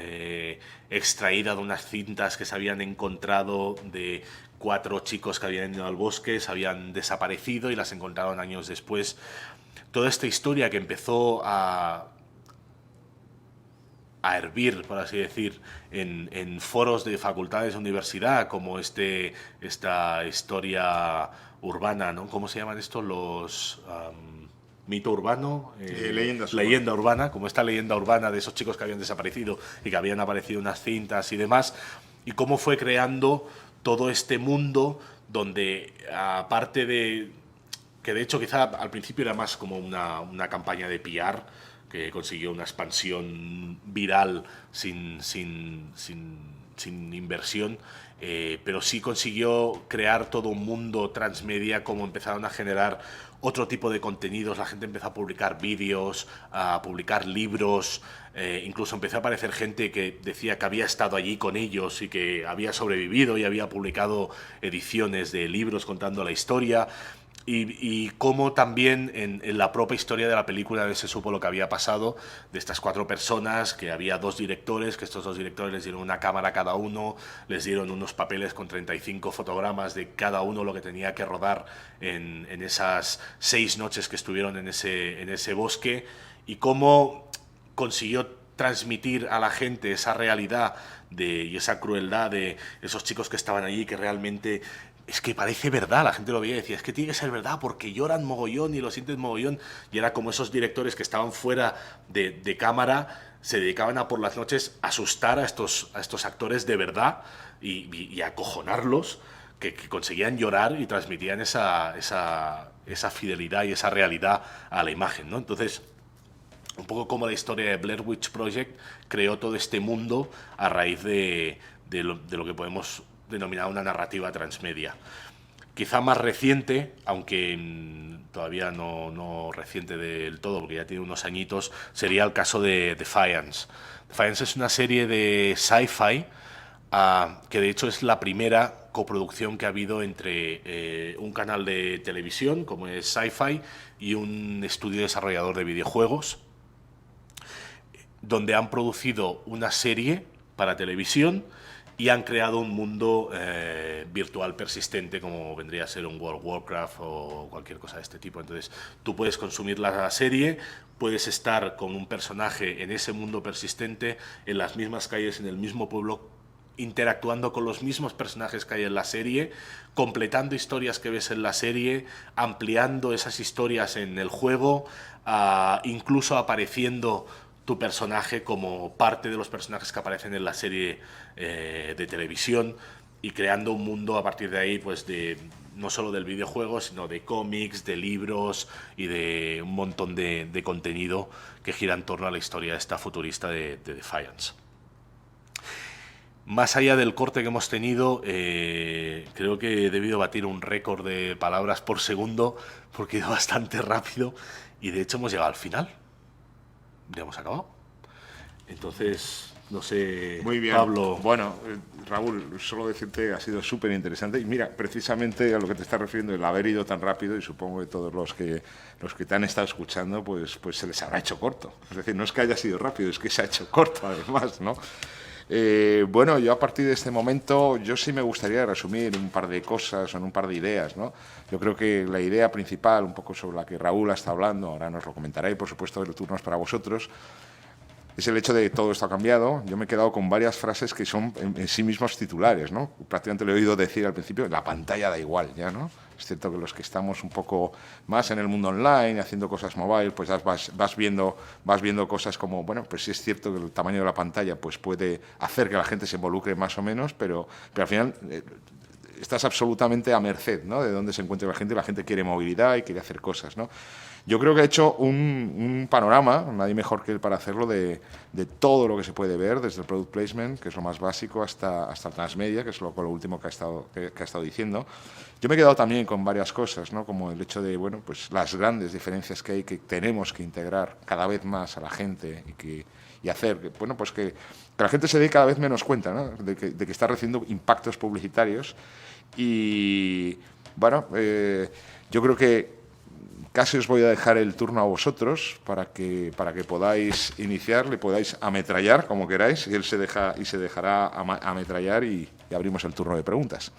extraída de unas cintas que se habían encontrado de 4 chicos que habían ido al bosque, se habían desaparecido y las encontraron años después. Toda esta historia que empezó a hervir, por así decir, en foros de facultades de universidad, como esta historia urbana, ¿no? ¿Cómo se llaman estos? Los mito urbano, leyenda urbana, como esta leyenda urbana de esos chicos que habían desaparecido y que habían aparecido unas cintas y demás, y cómo fue creando todo este mundo donde, aparte de que de hecho quizá al principio era más como una campaña de PR, que consiguió una expansión viral sin inversión, pero sí consiguió crear todo un mundo transmedia, como empezaron a generar otro tipo de contenidos. La gente empezó a publicar vídeos, a publicar libros, incluso empezó a aparecer gente que decía que había estado allí con ellos y que había sobrevivido y había publicado ediciones de libros contando la historia. Y cómo también en la propia historia de la película se supo lo que había pasado de estas 4 personas, que había 2 directores, que estos 2 directores les dieron una cámara a cada uno, les dieron unos papeles con 35 fotogramas de cada uno lo que tenía que rodar en esas 6 noches que estuvieron en ese bosque, y cómo consiguió transmitir a la gente esa realidad y esa crueldad de esos chicos que estaban allí, que realmente es que parece verdad. La gente lo veía y decía, es que tiene que ser verdad porque lloran mogollón y lo sienten mogollón, y era como esos directores que estaban fuera de cámara se dedicaban a por las noches a asustar a estos actores de verdad y acojonarlos, que conseguían llorar y transmitían esa fidelidad y esa realidad a la imagen, ¿no? Entonces, un poco como la historia de Blair Witch Project creó todo este mundo a raíz de lo que podemos denominar una narrativa transmedia. Quizá más reciente, aunque todavía no reciente del todo, porque ya tiene unos añitos, sería el caso de Defiance. Defiance es una serie de sci-fi que de hecho es la primera coproducción que ha habido entre un canal de televisión, como es Sci-Fi, y un estudio desarrollador de videojuegos, donde han producido una serie para televisión y han creado un mundo virtual persistente, como vendría a ser un World of Warcraft o cualquier cosa de este tipo. Entonces, tú puedes consumir la serie, puedes estar con un personaje en ese mundo persistente, en las mismas calles, en el mismo pueblo, interactuando con los mismos personajes que hay en la serie, completando historias que ves en la serie, ampliando esas historias en el juego, incluso apareciendo tu personaje como parte de los personajes que aparecen en la serie de televisión, y creando un mundo a partir de ahí, pues no solo del videojuego, sino de cómics, de libros y de un montón de contenido que gira en torno a la historia esta futurista de Defiance. Más allá del corte que hemos tenido, creo que he debido batir un récord de palabras por segundo, porque he ido bastante rápido y de hecho hemos llegado al final. Ya hemos acabado. Entonces, no sé, muy bien. Pablo. Bueno, Raúl, solo decirte, ha sido súper interesante. Y mira, precisamente a lo que te estás refiriendo, el haber ido tan rápido, y supongo que todos los que te han estado escuchando, pues se les habrá hecho corto. Es decir, no es que haya sido rápido, es que se ha hecho corto además, ¿no? Bueno, yo a partir de este momento, yo sí me gustaría resumir un par de cosas o un par de ideas, ¿no? Yo creo que la idea principal, un poco sobre la que Raúl ha estado hablando, ahora nos lo comentará y por supuesto el turno es para vosotros, es el hecho de que todo esto ha cambiado. Yo me he quedado con varias frases que son en sí mismos titulares, ¿no? Prácticamente lo he oído decir al principio, la pantalla da igual ya, ¿no? Es cierto que los que estamos un poco más en el mundo online, haciendo cosas mobile, pues vas viendo cosas como, bueno, pues sí es cierto que el tamaño de la pantalla pues puede hacer que la gente se involucre más o menos, pero al final estás absolutamente a merced, ¿no?, de dónde se encuentra la gente. La gente quiere movilidad y quiere hacer cosas, ¿no? Yo creo que he hecho un panorama, nadie mejor que él para hacerlo, de todo lo que se puede ver, desde el product placement, que es lo más básico, hasta el transmedia, que es lo último que ha estado diciendo. Yo me he quedado también con varias cosas, ¿no?, como el hecho de, bueno, pues las grandes diferencias que hay, que tenemos que integrar cada vez más a la gente y hacer que, bueno, pues que la gente se dé cada vez menos cuenta, ¿no?, de que está recibiendo impactos publicitarios. Y bueno, yo creo que casi os voy a dejar el turno a vosotros para que podáis iniciar, le podáis ametrallar como queráis, y él se dejará ametrallar y abrimos el turno de preguntas.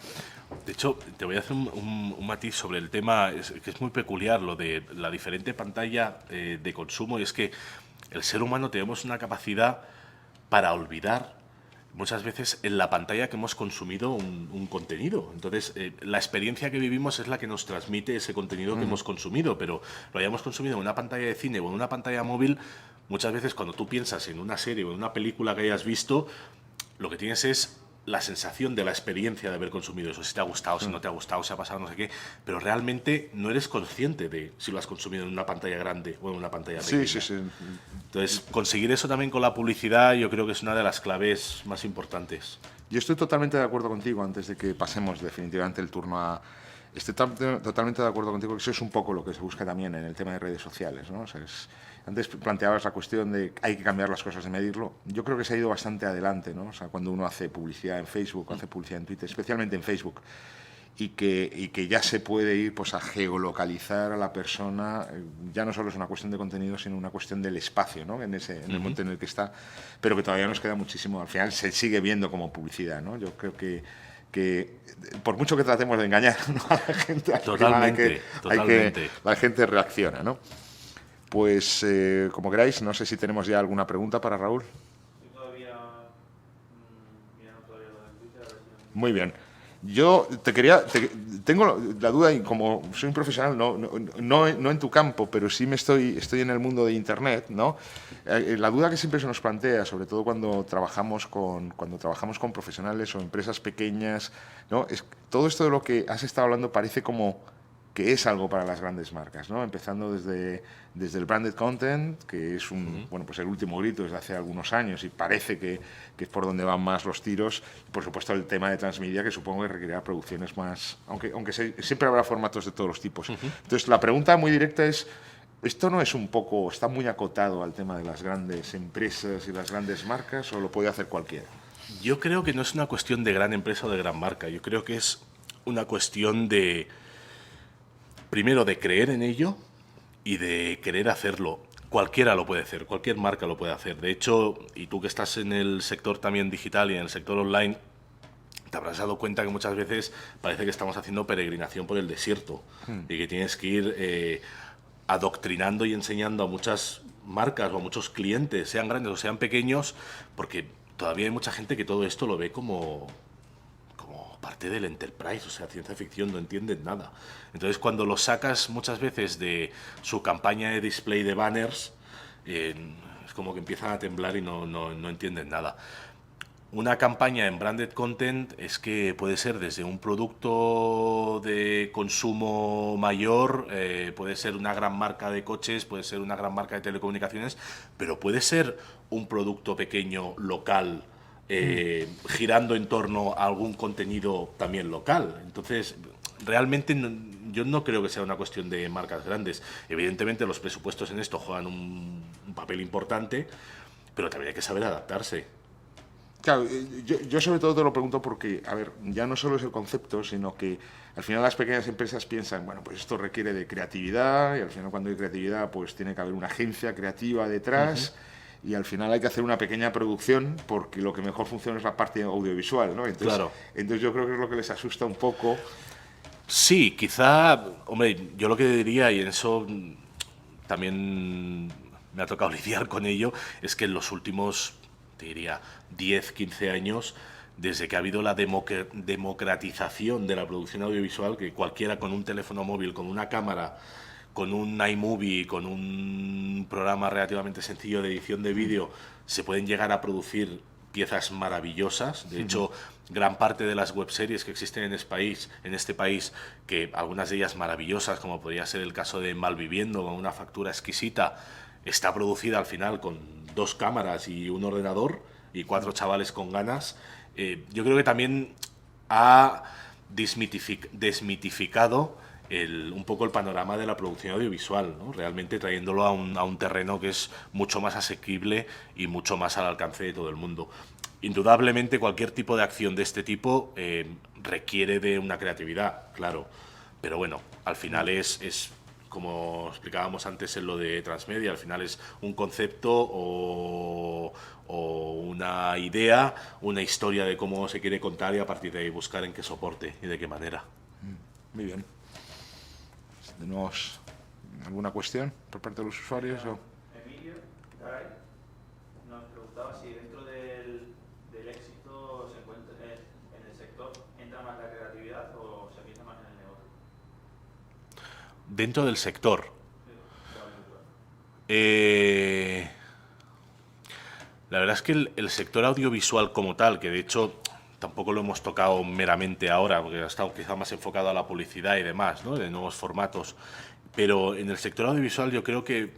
De hecho, te voy a hacer un matiz sobre el tema, que es muy peculiar, lo de la diferente pantalla de consumo, y es que el ser humano tenemos una capacidad para olvidar muchas veces en la pantalla que hemos consumido un contenido. Entonces, la experiencia que vivimos es la que nos transmite ese contenido que hemos consumido, pero lo hayamos consumido en una pantalla de cine o en una pantalla móvil, muchas veces cuando tú piensas en una serie o en una película que hayas visto, lo que tienes es la sensación de la experiencia de haber consumido eso, si te ha gustado, si no te ha gustado, si ha pasado no sé qué, pero realmente no eres consciente de si lo has consumido en una pantalla grande o en una pantalla pequeña. Sí. Entonces, conseguir eso también con la publicidad yo creo que es una de las claves más importantes. Yo estoy totalmente de acuerdo contigo, antes de que pasemos definitivamente el turno a... Estoy totalmente de acuerdo contigo, que eso es un poco lo que se busca también en el tema de redes sociales, ¿no? O sea, antes planteabas la cuestión de hay que cambiar las cosas de medirlo. Yo creo que se ha ido bastante adelante, ¿no? O sea, cuando uno hace publicidad en Facebook, hace publicidad en Twitter, especialmente en Facebook, y que ya se puede ir, pues, a geolocalizar a la persona. Ya no solo es una cuestión de contenido, sino una cuestión del espacio, ¿no?, en el momento en el que está, pero que todavía nos queda muchísimo. Al final se sigue viendo como publicidad, ¿no? Yo creo que por mucho que tratemos de engañar, ¿no?, a la gente, totalmente. La gente reacciona, ¿no? Pues como queráis, no sé si tenemos ya alguna pregunta para Raúl. Yo todavía mirando todavía lo del Twitter. Muy bien. Yo tengo la duda, y como soy un profesional, no en tu campo, pero sí estoy en el mundo de Internet, ¿no? La duda que siempre se nos plantea, sobre todo cuando trabajamos con profesionales o empresas pequeñas, ¿no?, es todo esto de lo que has estado hablando parece como que es algo para las grandes marcas, ¿no? Empezando desde el branded content, que es bueno, pues el último grito desde hace algunos años y parece que es por donde van más los tiros. Y por supuesto el tema de transmedia, que supongo que requerirá producciones más, aunque siempre habrá formatos de todos los tipos. Entonces la pregunta muy directa es, ¿esto no es un poco, está muy acotado al tema de las grandes empresas y las grandes marcas, o lo puede hacer cualquiera? Yo creo que no es una cuestión de gran empresa o de gran marca. Yo creo que es una cuestión de, primero, de creer en ello y de querer hacerlo. Cualquiera lo puede hacer, cualquier marca lo puede hacer. De hecho, y tú que estás en el sector también digital y en el sector online, te habrás dado cuenta que muchas veces parece que estamos haciendo peregrinación por el desierto y que tienes que ir adoctrinando y enseñando a muchas marcas o a muchos clientes, sean grandes o sean pequeños, porque todavía hay mucha gente que todo esto lo ve como parte del enterprise, o sea, ciencia ficción, no entienden nada. Entonces, cuando lo sacas muchas veces de su campaña de display de banners, es como que empiezan a temblar y no entienden nada. Una campaña en branded content es que puede ser desde un producto de consumo mayor, puede ser una gran marca de coches, puede ser una gran marca de telecomunicaciones, pero puede ser un producto pequeño, local, girando en torno a algún contenido también local. Entonces, realmente yo no creo que sea una cuestión de marcas grandes. Evidentemente los presupuestos en esto juegan un papel importante, pero también hay que saber adaptarse. Claro, yo sobre todo te lo pregunto porque, a ver, ya no solo es el concepto, sino que al final las pequeñas empresas piensan, bueno, pues esto requiere de creatividad, y al final cuando hay creatividad pues tiene que haber una agencia creativa detrás, y al final hay que hacer una pequeña producción porque lo que mejor funciona es la parte audiovisual, ¿no? Entonces, Claro. Entonces yo creo que es lo que les asusta un poco. Sí, quizá, hombre, yo lo que diría, y en eso también me ha tocado lidiar con ello, es que en los últimos, te diría, 10, 15 años, desde que ha habido la democratización de la producción audiovisual, que cualquiera con un teléfono móvil, con una cámara, con un iMovie, con un programa relativamente sencillo de edición de vídeo, se pueden llegar a producir piezas maravillosas. De hecho, gran parte de las webseries que existen en este país, que algunas de ellas maravillosas, como podría ser el caso de Malviviendo, con una factura exquisita, está producida al final con 2 cámaras y un ordenador y 4 chavales con ganas. Yo creo que también ha desmitificado un poco el panorama de la producción audiovisual, ¿no? Realmente trayéndolo a un terreno que es mucho más asequible y mucho más al alcance de todo el mundo. Indudablemente cualquier tipo de acción de este tipo requiere de una creatividad, claro, pero bueno, al final es como explicábamos antes en lo de transmedia, al final es un concepto o una idea, una historia de cómo se quiere contar y a partir de ahí buscar en qué soporte y de qué manera. Muy bien. ¿Tenemos alguna cuestión por parte de los usuarios? Emilio Garay nos preguntaba si dentro del éxito se encuentra en el sector entra más la creatividad o se piensa más en el negocio. Dentro del sector. La verdad es que el sector audiovisual como tal, que de hecho tampoco lo hemos tocado meramente ahora, porque ha estado quizá más enfocado a la publicidad y demás, ¿no? De nuevos formatos, pero en el sector audiovisual yo creo que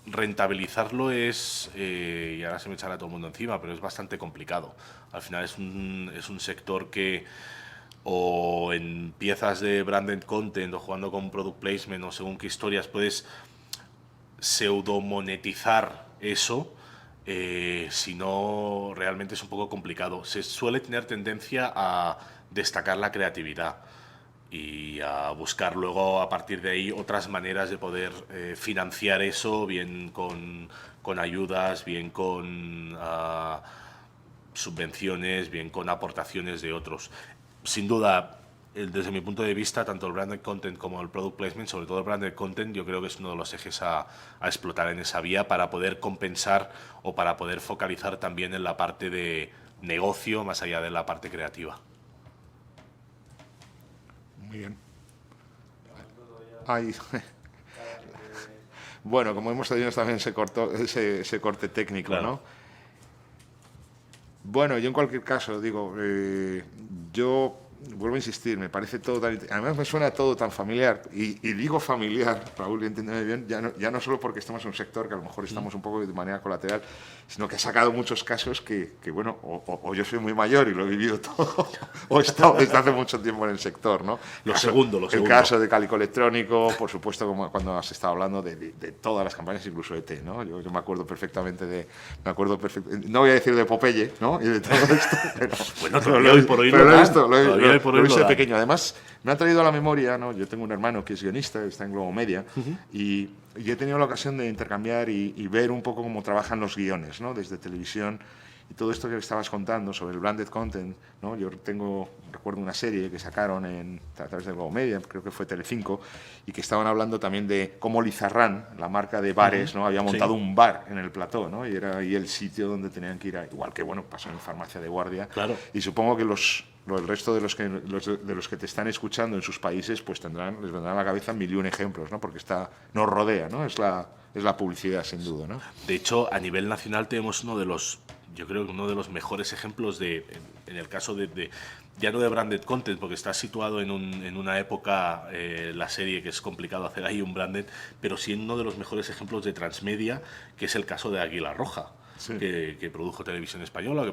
rentabilizarlo es, y ahora se me echará todo el mundo encima, pero es bastante complicado. Al final es un sector que o en piezas de branded content o jugando con product placement o según qué historias puedes pseudo-monetizar eso, si no, realmente es un poco complicado. Se suele tener tendencia a destacar la creatividad y a buscar luego a partir de ahí otras maneras de poder financiar eso, bien con ayudas, bien con subvenciones, bien con aportaciones de otros. Sin duda, desde mi punto de vista, tanto el branded content como el product placement, sobre todo el branded content, yo creo que es uno de los ejes a explotar en esa vía para poder compensar o para poder focalizar también en la parte de negocio más allá de la parte creativa. Muy bien. Ay. Bueno, como hemos tenido también ese corte técnico, Claro. ¿no? Bueno, yo en cualquier caso, digo, yo vuelvo a insistir, me parece todo tan... Además me suena todo tan familiar, y digo familiar, Raúl, entiéndeme bien, ya no solo porque estamos en un sector que a lo mejor estamos un poco de manera colateral, sino que ha sacado muchos casos que bueno, o yo soy muy mayor y lo he vivido todo, o he estado desde hace mucho tiempo en el sector, ¿no? Lo segundo. El caso de Cálico Electrónico, por supuesto, como cuando has estado hablando de todas las campañas, incluso de ET, ¿no? Yo me acuerdo perfectamente no voy a decir de Popeye, ¿no? Y de todo esto, pero... Bueno, todavía hoy por hoy lo he visto de pequeño. Además, me ha traído a la memoria, ¿no? Yo tengo un hermano que es guionista, está en Globo Media, y he tenido la ocasión de intercambiar y ver un poco cómo trabajan los guiones, ¿no? Desde televisión. Y todo esto que estabas contando sobre el branded content, ¿no? Yo recuerdo una serie que sacaron a través de Globo Media, creo que fue Telecinco, y que estaban hablando también de cómo Lizarrán, la marca de bares, ¿no? Había montado un bar en el plató, ¿no? Y era ahí el sitio donde tenían que ir, igual que, bueno, pasó en Farmacia de Guardia. Claro. Y supongo que el resto de los que te están escuchando en sus países, pues les vendrán a la cabeza 1001 ejemplos, ¿no? Porque nos rodea, ¿no? Es la publicidad, sin duda, ¿no? De hecho, a nivel nacional tenemos uno de los mejores ejemplos en el caso ya no de branded content, porque está situado en una época, la serie, que es complicado hacer ahí un branded, pero sí uno de los mejores ejemplos de transmedia, que es el caso de Águila Roja. Sí. Que produjo Televisión Española,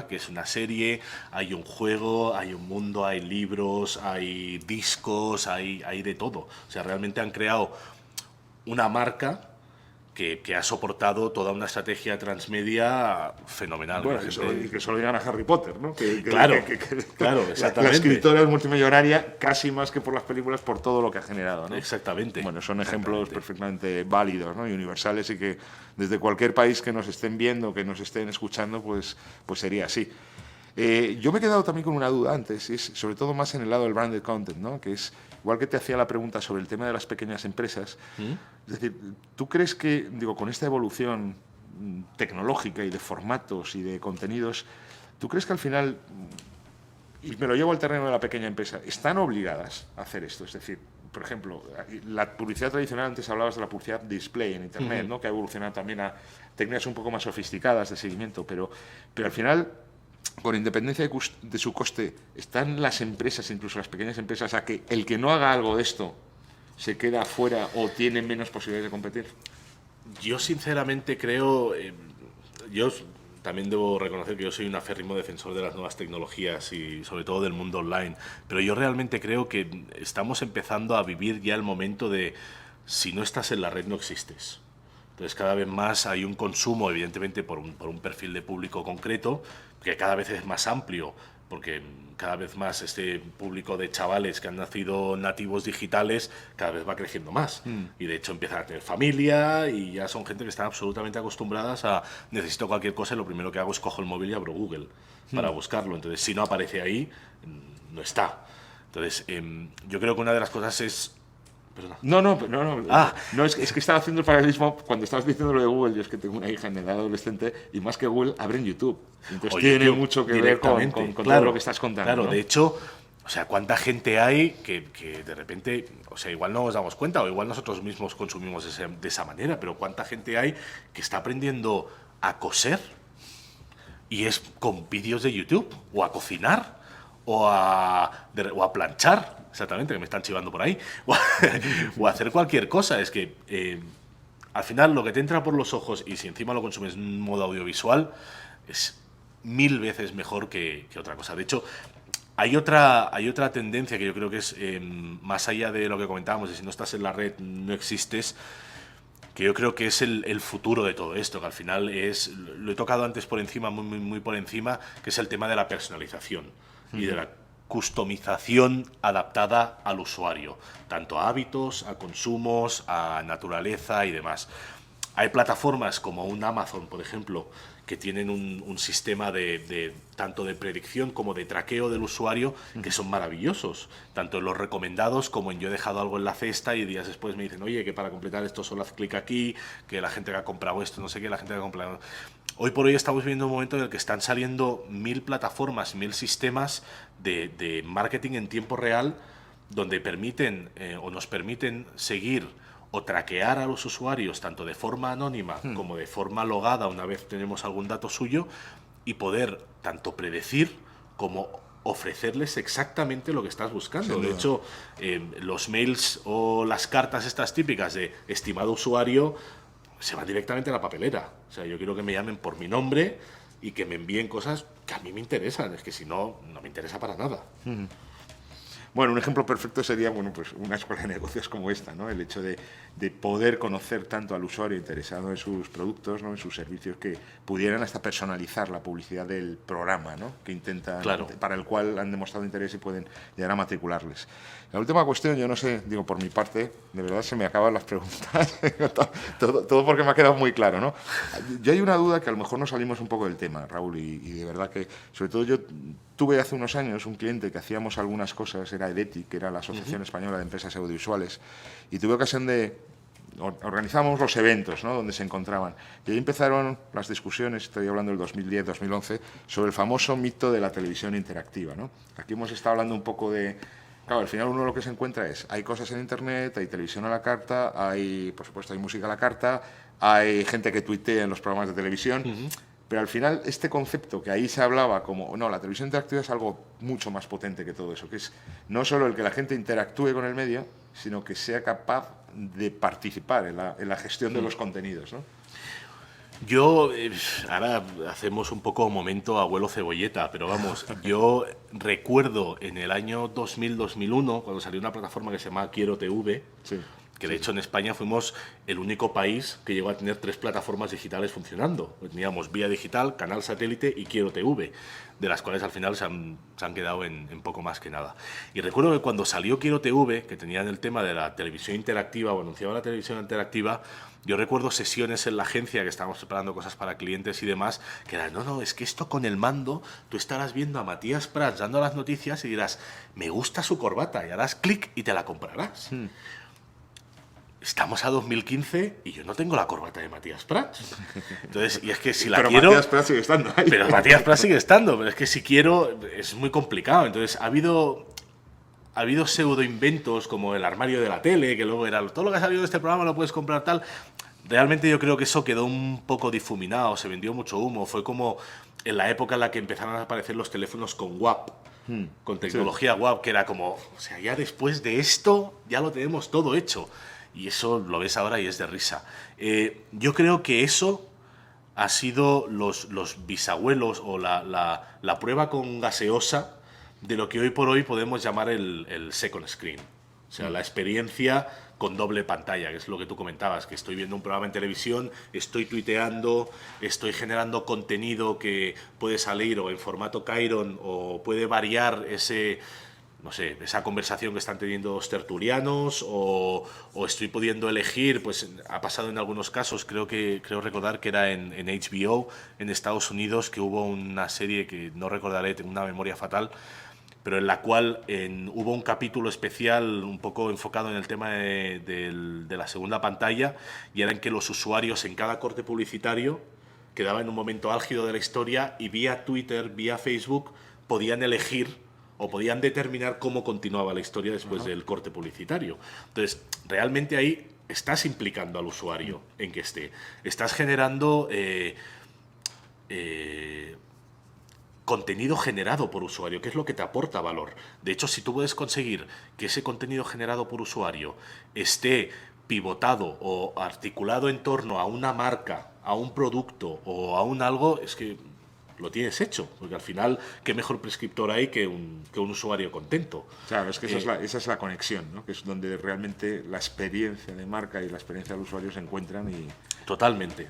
que es una serie, hay un juego, hay un mundo, hay libros, hay discos, hay de todo. O sea, realmente han creado una marca que ha soportado toda una estrategia transmedia fenomenal. Bueno, que solo digan a Harry Potter, ¿no? Claro, exactamente. La escritora es multimillonaria casi más que por las películas, por todo lo que ha generado, ¿no? Exactamente. Bueno, son ejemplos perfectamente válidos, ¿no? Y universales, y que desde cualquier país que nos estén viendo, que nos estén escuchando, pues sería así. Yo me he quedado también con una duda antes, y es sobre todo más en el lado del branded content, ¿no? Que es, igual que te hacía la pregunta sobre el tema de las pequeñas empresas, es decir, ¿tú crees que, con esta evolución tecnológica y de formatos y de contenidos, ¿tú crees que al final, y me lo llevo al terreno de la pequeña empresa, están obligadas a hacer esto? Es decir, por ejemplo, la publicidad tradicional, antes hablabas de la publicidad display en Internet, ¿no? Que ha evolucionado también a técnicas un poco más sofisticadas de seguimiento, pero al final, con independencia de su coste, ¿están las empresas, incluso las pequeñas empresas, a que el que no haga algo de esto se queda fuera o tiene menos posibilidades de competir? Yo sinceramente creo, yo también debo reconocer que yo soy un aférrimo defensor de las nuevas tecnologías y sobre todo del mundo online, pero yo realmente creo que estamos empezando a vivir ya el momento de, si no estás en la red no existes. Entonces cada vez más hay un consumo, evidentemente por un perfil de público concreto, que cada vez es más amplio, porque cada vez más este público de chavales que han nacido nativos digitales cada vez va creciendo más. Y de hecho empiezan a tener familia y ya son gente que están absolutamente acostumbradas a necesito cualquier cosa y lo primero que hago es cojo el móvil y abro Google para buscarlo. Entonces si no aparece ahí, no está. Entonces yo creo que una de las cosas es... No, es que estaba haciendo el paralelismo cuando estabas diciendo lo de Google. Yo es que tengo una hija en edad adolescente y más que Google abren YouTube. Entonces tiene mucho que ver con todo lo que estás contando. Claro, ¿no? De hecho, o sea, cuánta gente hay que de repente, o sea, igual no nos damos cuenta o igual nosotros mismos consumimos de esa manera, pero cuánta gente hay que está aprendiendo a coser y es con vídeos de YouTube, o a cocinar, o a planchar. Exactamente, que me están chivando por ahí, o hacer cualquier cosa. Es que al final lo que te entra por los ojos y si encima lo consumes en un modo audiovisual es 1000 veces mejor que otra cosa. De hecho, hay otra tendencia que yo creo que es más allá de lo que comentábamos, de si no estás en la red no existes, que yo creo que es el futuro de todo esto, que al final lo he tocado antes por encima, muy, muy, muy por encima, que es el tema de la personalización y de la customización adaptada al usuario, tanto a hábitos, a consumos, a naturaleza y demás. Hay plataformas como un Amazon, por ejemplo, que tienen un sistema tanto de predicción como de traqueo del usuario que son maravillosos, tanto en los recomendados como en yo he dejado algo en la cesta y días después me dicen, oye, que para completar esto solo haz clic aquí, que la gente que ha comprado esto, no sé qué, la gente que ha comprado... Hoy por hoy estamos viviendo un momento en el que están saliendo 1000 plataformas, 1000 sistemas de marketing en tiempo real donde permiten o nos permiten seguir o traquear a los usuarios tanto de forma anónima como de forma logada una vez tenemos algún dato suyo y poder tanto predecir como ofrecerles exactamente lo que estás buscando. Sin De duda. hecho, los mails o las cartas estas típicas de estimado usuario se van directamente a la papelera. O sea, yo quiero que me llamen por mi nombre y que me envíen cosas que a mí me interesan. Es que si no, no me interesa para nada. Bueno, un ejemplo perfecto sería, bueno, pues una escuela de negocios como esta, ¿no? El hecho de poder conocer tanto al usuario interesado en sus productos, ¿no? En sus servicios, que pudieran hasta personalizar la publicidad del programa, ¿no? Que intentan, Claro. para el cual han demostrado interés y pueden llegar a matricularles. La última cuestión, yo no sé, digo, por mi parte, de verdad se me acaban las preguntas, todo porque me ha quedado muy claro, ¿no? Yo hay una duda que a lo mejor nos salimos un poco del tema, Raúl, y de verdad que, sobre todo yo tuve hace unos años un cliente que hacíamos algunas cosas, era EDETI, que era la Asociación Española de Empresas Audiovisuales, y tuve ocasión de... Organizamos los eventos, ¿no? Donde se encontraban. Y ahí empezaron las discusiones, estoy hablando del 2010-2011, sobre el famoso mito de la televisión interactiva, ¿no? Aquí hemos estado hablando un poco de... Claro, al final uno lo que se encuentra es, hay cosas en Internet, hay televisión a la carta, hay, por supuesto, hay música a la carta, hay gente que tuitea en los programas de televisión, pero al final este concepto que ahí se hablaba como, no, la televisión interactiva es algo mucho más potente que todo eso, que es no solo el que la gente interactúe con el medio, sino que sea capaz de participar en la gestión de los contenidos, ¿no? Yo, ahora hacemos un poco momento abuelo cebolleta, pero vamos, yo recuerdo en el año 2000-2001, cuando salió una plataforma que se llamaba Quiero TV, Sí. que de hecho en España fuimos el único país que llegó a tener 3 plataformas digitales funcionando. Teníamos Vía Digital, Canal Satélite y Quiero TV, de las cuales al final se han quedado en poco más que nada. Y recuerdo que cuando salió Quiero TV, que tenían el tema de la televisión interactiva o anunciaba la televisión interactiva, yo recuerdo sesiones en la agencia que estábamos preparando cosas para clientes y demás, que eran, no, es que esto con el mando, tú estarás viendo a Matías Prats dando las noticias y dirás, me gusta su corbata, y harás clic y te la comprarás. Estamos a 2015 y yo no tengo la corbata de Matías Prats. Entonces, y es que si la pero quiero... Matías Prats sigue estando ahí. Pero Matías Prats sigue estando, pero es que si quiero es muy complicado. Entonces, ha habido pseudo-inventos como el armario de la tele, que luego era todo lo que ha salido de este programa lo puedes comprar tal. Realmente yo creo que eso quedó un poco difuminado, se vendió mucho humo. Fue como en la época en la que empezaron a aparecer los teléfonos con WAP, con tecnología WAP, que era como, o sea, ya después de esto ya lo tenemos todo hecho. Y eso lo ves ahora y es de risa. Yo creo que eso ha sido los bisabuelos o la prueba con gaseosa de lo que hoy por hoy podemos llamar el second screen. O sea, la experiencia con doble pantalla, que es lo que tú comentabas, que estoy viendo un programa en televisión, estoy tuiteando, estoy generando contenido que puede salir o en formato Chiron o puede variar no sé, esa conversación que están teniendo los tertulianos o estoy pudiendo elegir, pues ha pasado en algunos casos, creo recordar que era en HBO, en Estados Unidos, que hubo una serie que no recordaré, tengo una memoria fatal, pero en la cual hubo un capítulo especial un poco enfocado en el tema de la segunda pantalla, y era en que los usuarios en cada corte publicitario quedaban en un momento álgido de la historia y vía Twitter, vía Facebook, podían elegir o podían determinar cómo continuaba la historia después del corte publicitario. Entonces, realmente ahí estás implicando al usuario en que esté. Estás generando contenido generado por usuario, que es lo que te aporta valor. De hecho, si tú puedes conseguir que ese contenido generado por usuario esté pivotado o articulado en torno a una marca, a un producto o a un algo, es que lo tienes hecho, porque al final, ¿qué mejor prescriptor hay que un usuario contento? Claro, es que esa es la conexión, ¿no? Que es donde realmente la experiencia de marca y la experiencia del usuario se encuentran y... Totalmente.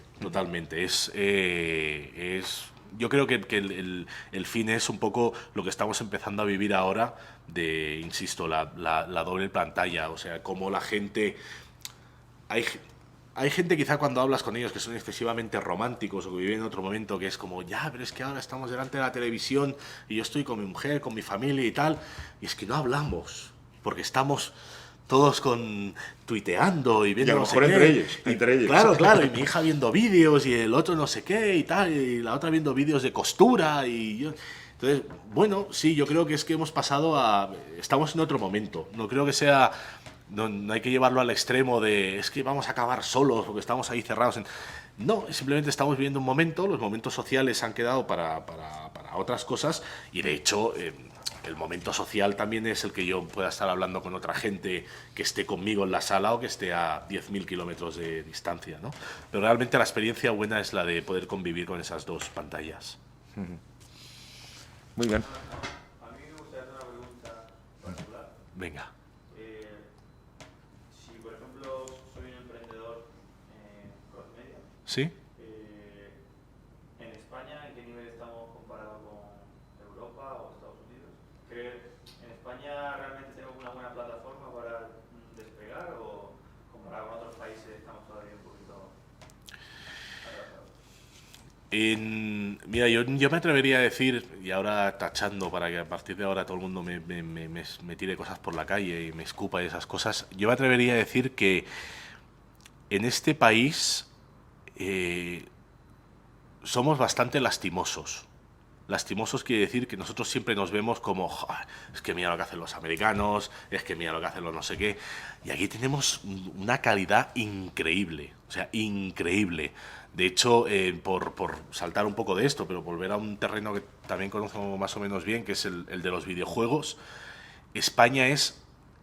Yo creo que el fin es un poco lo que estamos empezando a vivir ahora de, insisto, la doble pantalla, o sea, cómo la gente... Hay gente quizá cuando hablas con ellos que son excesivamente románticos o que viven en otro momento que es como, ya, pero es que ahora estamos delante de la televisión y yo estoy con mi mujer, con mi familia y tal, y es que no hablamos, porque estamos todos tuiteando y viendo y a lo no sé mejor qué. entre ellos. Claro, y mi hija viendo vídeos y el otro no sé qué y tal, y la otra viendo vídeos de costura y yo... Entonces, bueno, sí, yo creo que es que estamos en otro momento, no creo que sea... No hay que llevarlo al extremo de es que vamos a acabar solos porque estamos ahí cerrados. No, simplemente estamos viviendo un momento, los momentos sociales han quedado para otras cosas y de hecho el momento social también es el que yo pueda estar hablando con otra gente que esté conmigo en la sala o que esté a 10.000 kilómetros de distancia, ¿no? Pero realmente la experiencia buena es la de poder convivir con esas dos pantallas. Muy bien. A mí me gustaría hacer una pregunta particular. Venga. Si, por ejemplo, soy un emprendedor cross-media, ¿Sí? en España, ¿en qué nivel estamos comparados con Europa o Estados Unidos? ¿En España realmente tenemos una buena plataforma para despegar o comparado con otros países estamos todavía un poquito atrasados? Mira, yo me atrevería a decir, y ahora tachando para que a partir de ahora todo el mundo me tire cosas por la calle y me escupa y esas cosas, yo me atrevería a decir que en este país somos bastante lastimosos. Lastimosos quiere decir que nosotros siempre nos vemos como, "Joder, es que mira lo que hacen los americanos, es que mira lo que hacen los no sé qué". Y aquí tenemos una calidad increíble, o sea, increíble. De hecho, por saltar un poco de esto, pero volver a un terreno que también conozco más o menos bien, que es el de los videojuegos, España es,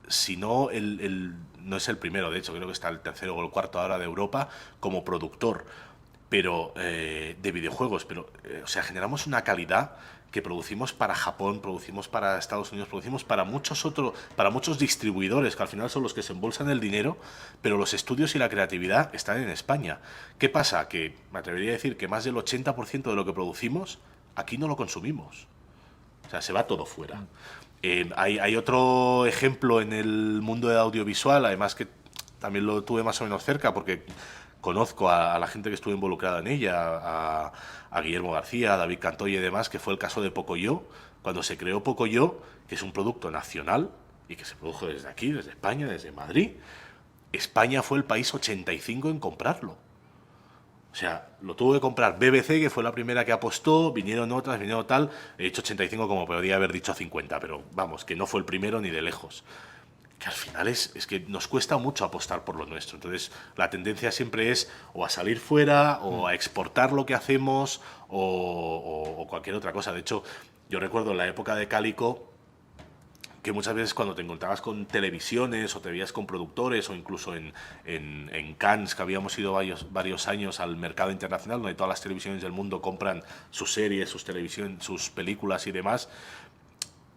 si no no es el primero, de hecho, creo que está el tercero o el cuarto ahora de Europa como productor, pero de videojuegos, pero o sea, generamos una calidad que producimos para Japón, producimos para Estados Unidos, producimos para muchos distribuidores que al final son los que se embolsan el dinero, pero los estudios y la creatividad están en España. ¿Qué pasa? Que me atrevería a decir que más del 80% de lo que producimos aquí no lo consumimos. O sea, se va todo fuera. Hay otro ejemplo en el mundo del audiovisual, además que también lo tuve más o menos cerca porque conozco a la gente que estuvo involucrada en ella, a Guillermo García, a David Cantoy y demás, que fue el caso de Pocoyo, cuando se creó Pocoyo, que es un producto nacional y que se produjo desde aquí, desde España, desde Madrid. España fue el país 85 en comprarlo. O sea, lo tuvo que comprar BBC, que fue la primera que apostó, vinieron otras, vinieron tal, he dicho 85 como podría haber dicho 50, pero vamos, que no fue el primero ni de lejos. Que al final es que nos cuesta mucho apostar por lo nuestro. Entonces, la tendencia siempre es o a salir fuera, o a exportar lo que hacemos, o cualquier otra cosa. De hecho, yo recuerdo en la época de Cálico, que muchas veces cuando te encontrabas con televisiones o te veías con productores o incluso en Cannes, que habíamos ido varios años al mercado internacional, donde todas las televisiones del mundo compran sus series, sus televisiones, sus películas y demás,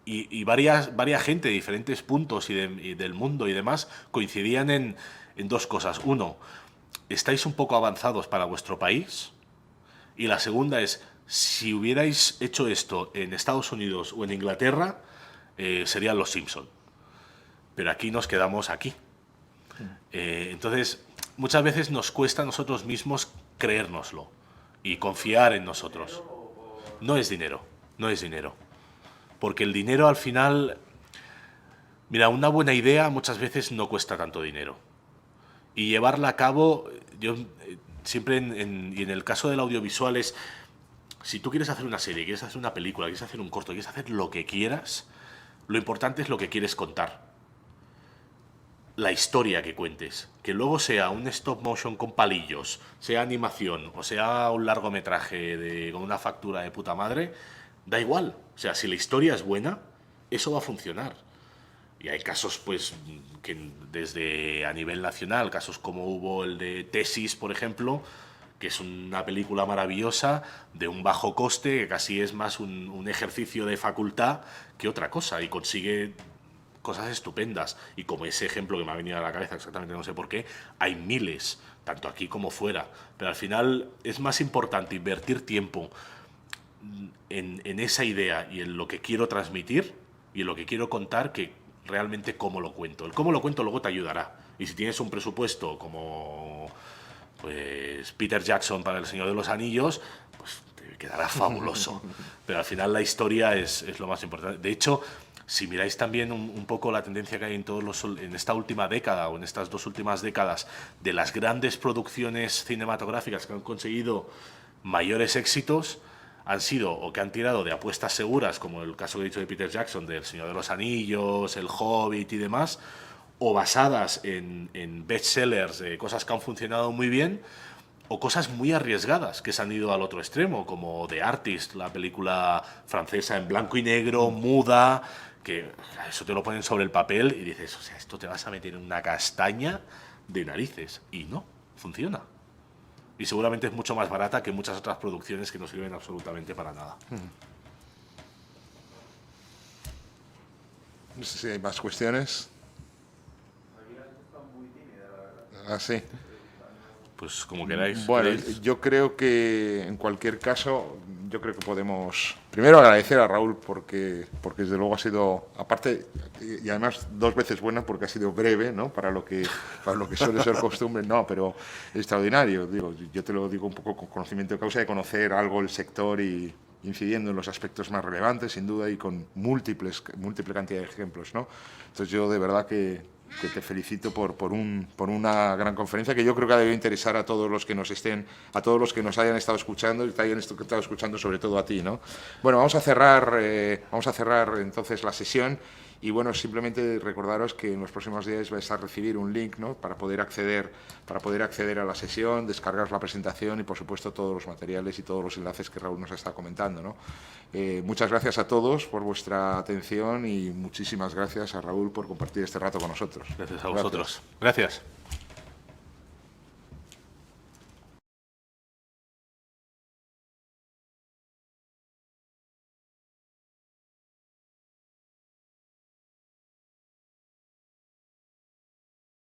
y varias gente de diferentes puntos y del mundo y demás coincidían en dos cosas. Uno, estáis un poco avanzados para vuestro país, y la segunda es, si hubierais hecho esto en Estados Unidos o en Inglaterra, serían los Simpson. Pero aquí nos quedamos aquí. Entonces, muchas veces nos cuesta a nosotros mismos creérnoslo y confiar en nosotros. No es dinero, no es dinero. Porque el dinero al final... Mira, una buena idea muchas veces no cuesta tanto dinero. Y llevarla a cabo, yo siempre y en el caso del audiovisual es, si tú quieres hacer una serie, quieres hacer una película, quieres hacer un corto, quieres hacer lo que quieras, lo importante es lo que quieres contar. La historia que cuentes. Que luego sea un stop motion con palillos, sea animación o sea un largometraje con una factura de puta madre, da igual. O sea, si la historia es buena, eso va a funcionar. Y hay casos, pues, que desde a nivel nacional, casos como hubo el de Tesis, por ejemplo, que es una película maravillosa, de un bajo coste, que casi es más un ejercicio de facultad que otra cosa, y consigue cosas estupendas. Y como ese ejemplo que me ha venido a la cabeza, exactamente no sé por qué, hay miles, tanto aquí como fuera. Pero al final es más importante invertir tiempo en esa idea y en lo que quiero transmitir y en lo que quiero contar, que realmente cómo lo cuento. El cómo lo cuento luego te ayudará. Y si tienes un presupuesto como pues Peter Jackson para El Señor de los Anillos, pues te quedará fabuloso. Pero al final la historia es lo más importante. De hecho, si miráis también un poco la tendencia que hay en esta última década o en estas dos últimas décadas de las grandes producciones cinematográficas que han conseguido mayores éxitos, han sido o que han tirado de apuestas seguras, como el caso que he dicho de Peter Jackson, del Señor de los Anillos, El Hobbit y demás, o basadas en bestsellers, de cosas que han funcionado muy bien, o cosas muy arriesgadas que se han ido al otro extremo, como The Artist, la película francesa en blanco y negro, muda, que eso te lo ponen sobre el papel y dices, o sea, esto te vas a meter en una castaña de narices. Y no, funciona. Y seguramente es mucho más barata que muchas otras producciones que no sirven absolutamente para nada. No sé si hay más cuestiones. Ah, sí. Pues como queráis. Bueno, ¿Queréis? yo creo que en cualquier caso, yo creo que podemos primero agradecer a Raúl porque desde luego ha sido, aparte, y además 2 veces buena porque ha sido breve, ¿no? Para lo que suele ser costumbre, no, pero extraordinario. Digo, yo te lo digo un poco con conocimiento de causa, de conocer algo el sector y incidiendo en los aspectos más relevantes, sin duda, y con múltiple cantidad de ejemplos, ¿no? Entonces yo de verdad que te felicito por una gran conferencia que yo creo que debe interesar a todos los que nos hayan estado escuchando y te hayan estado escuchando, sobre todo a ti, ¿no? Bueno, vamos a cerrar entonces la sesión y bueno, simplemente recordaros que en los próximos días vais a recibir un link, ¿no? para poder acceder a la sesión, descargar la presentación y por supuesto todos los materiales y todos los enlaces que Raúl nos está comentando, ¿no? Muchas gracias a todos por vuestra atención y muchísimas gracias a Raúl por compartir este rato con nosotros. Gracias a vosotros. Gracias.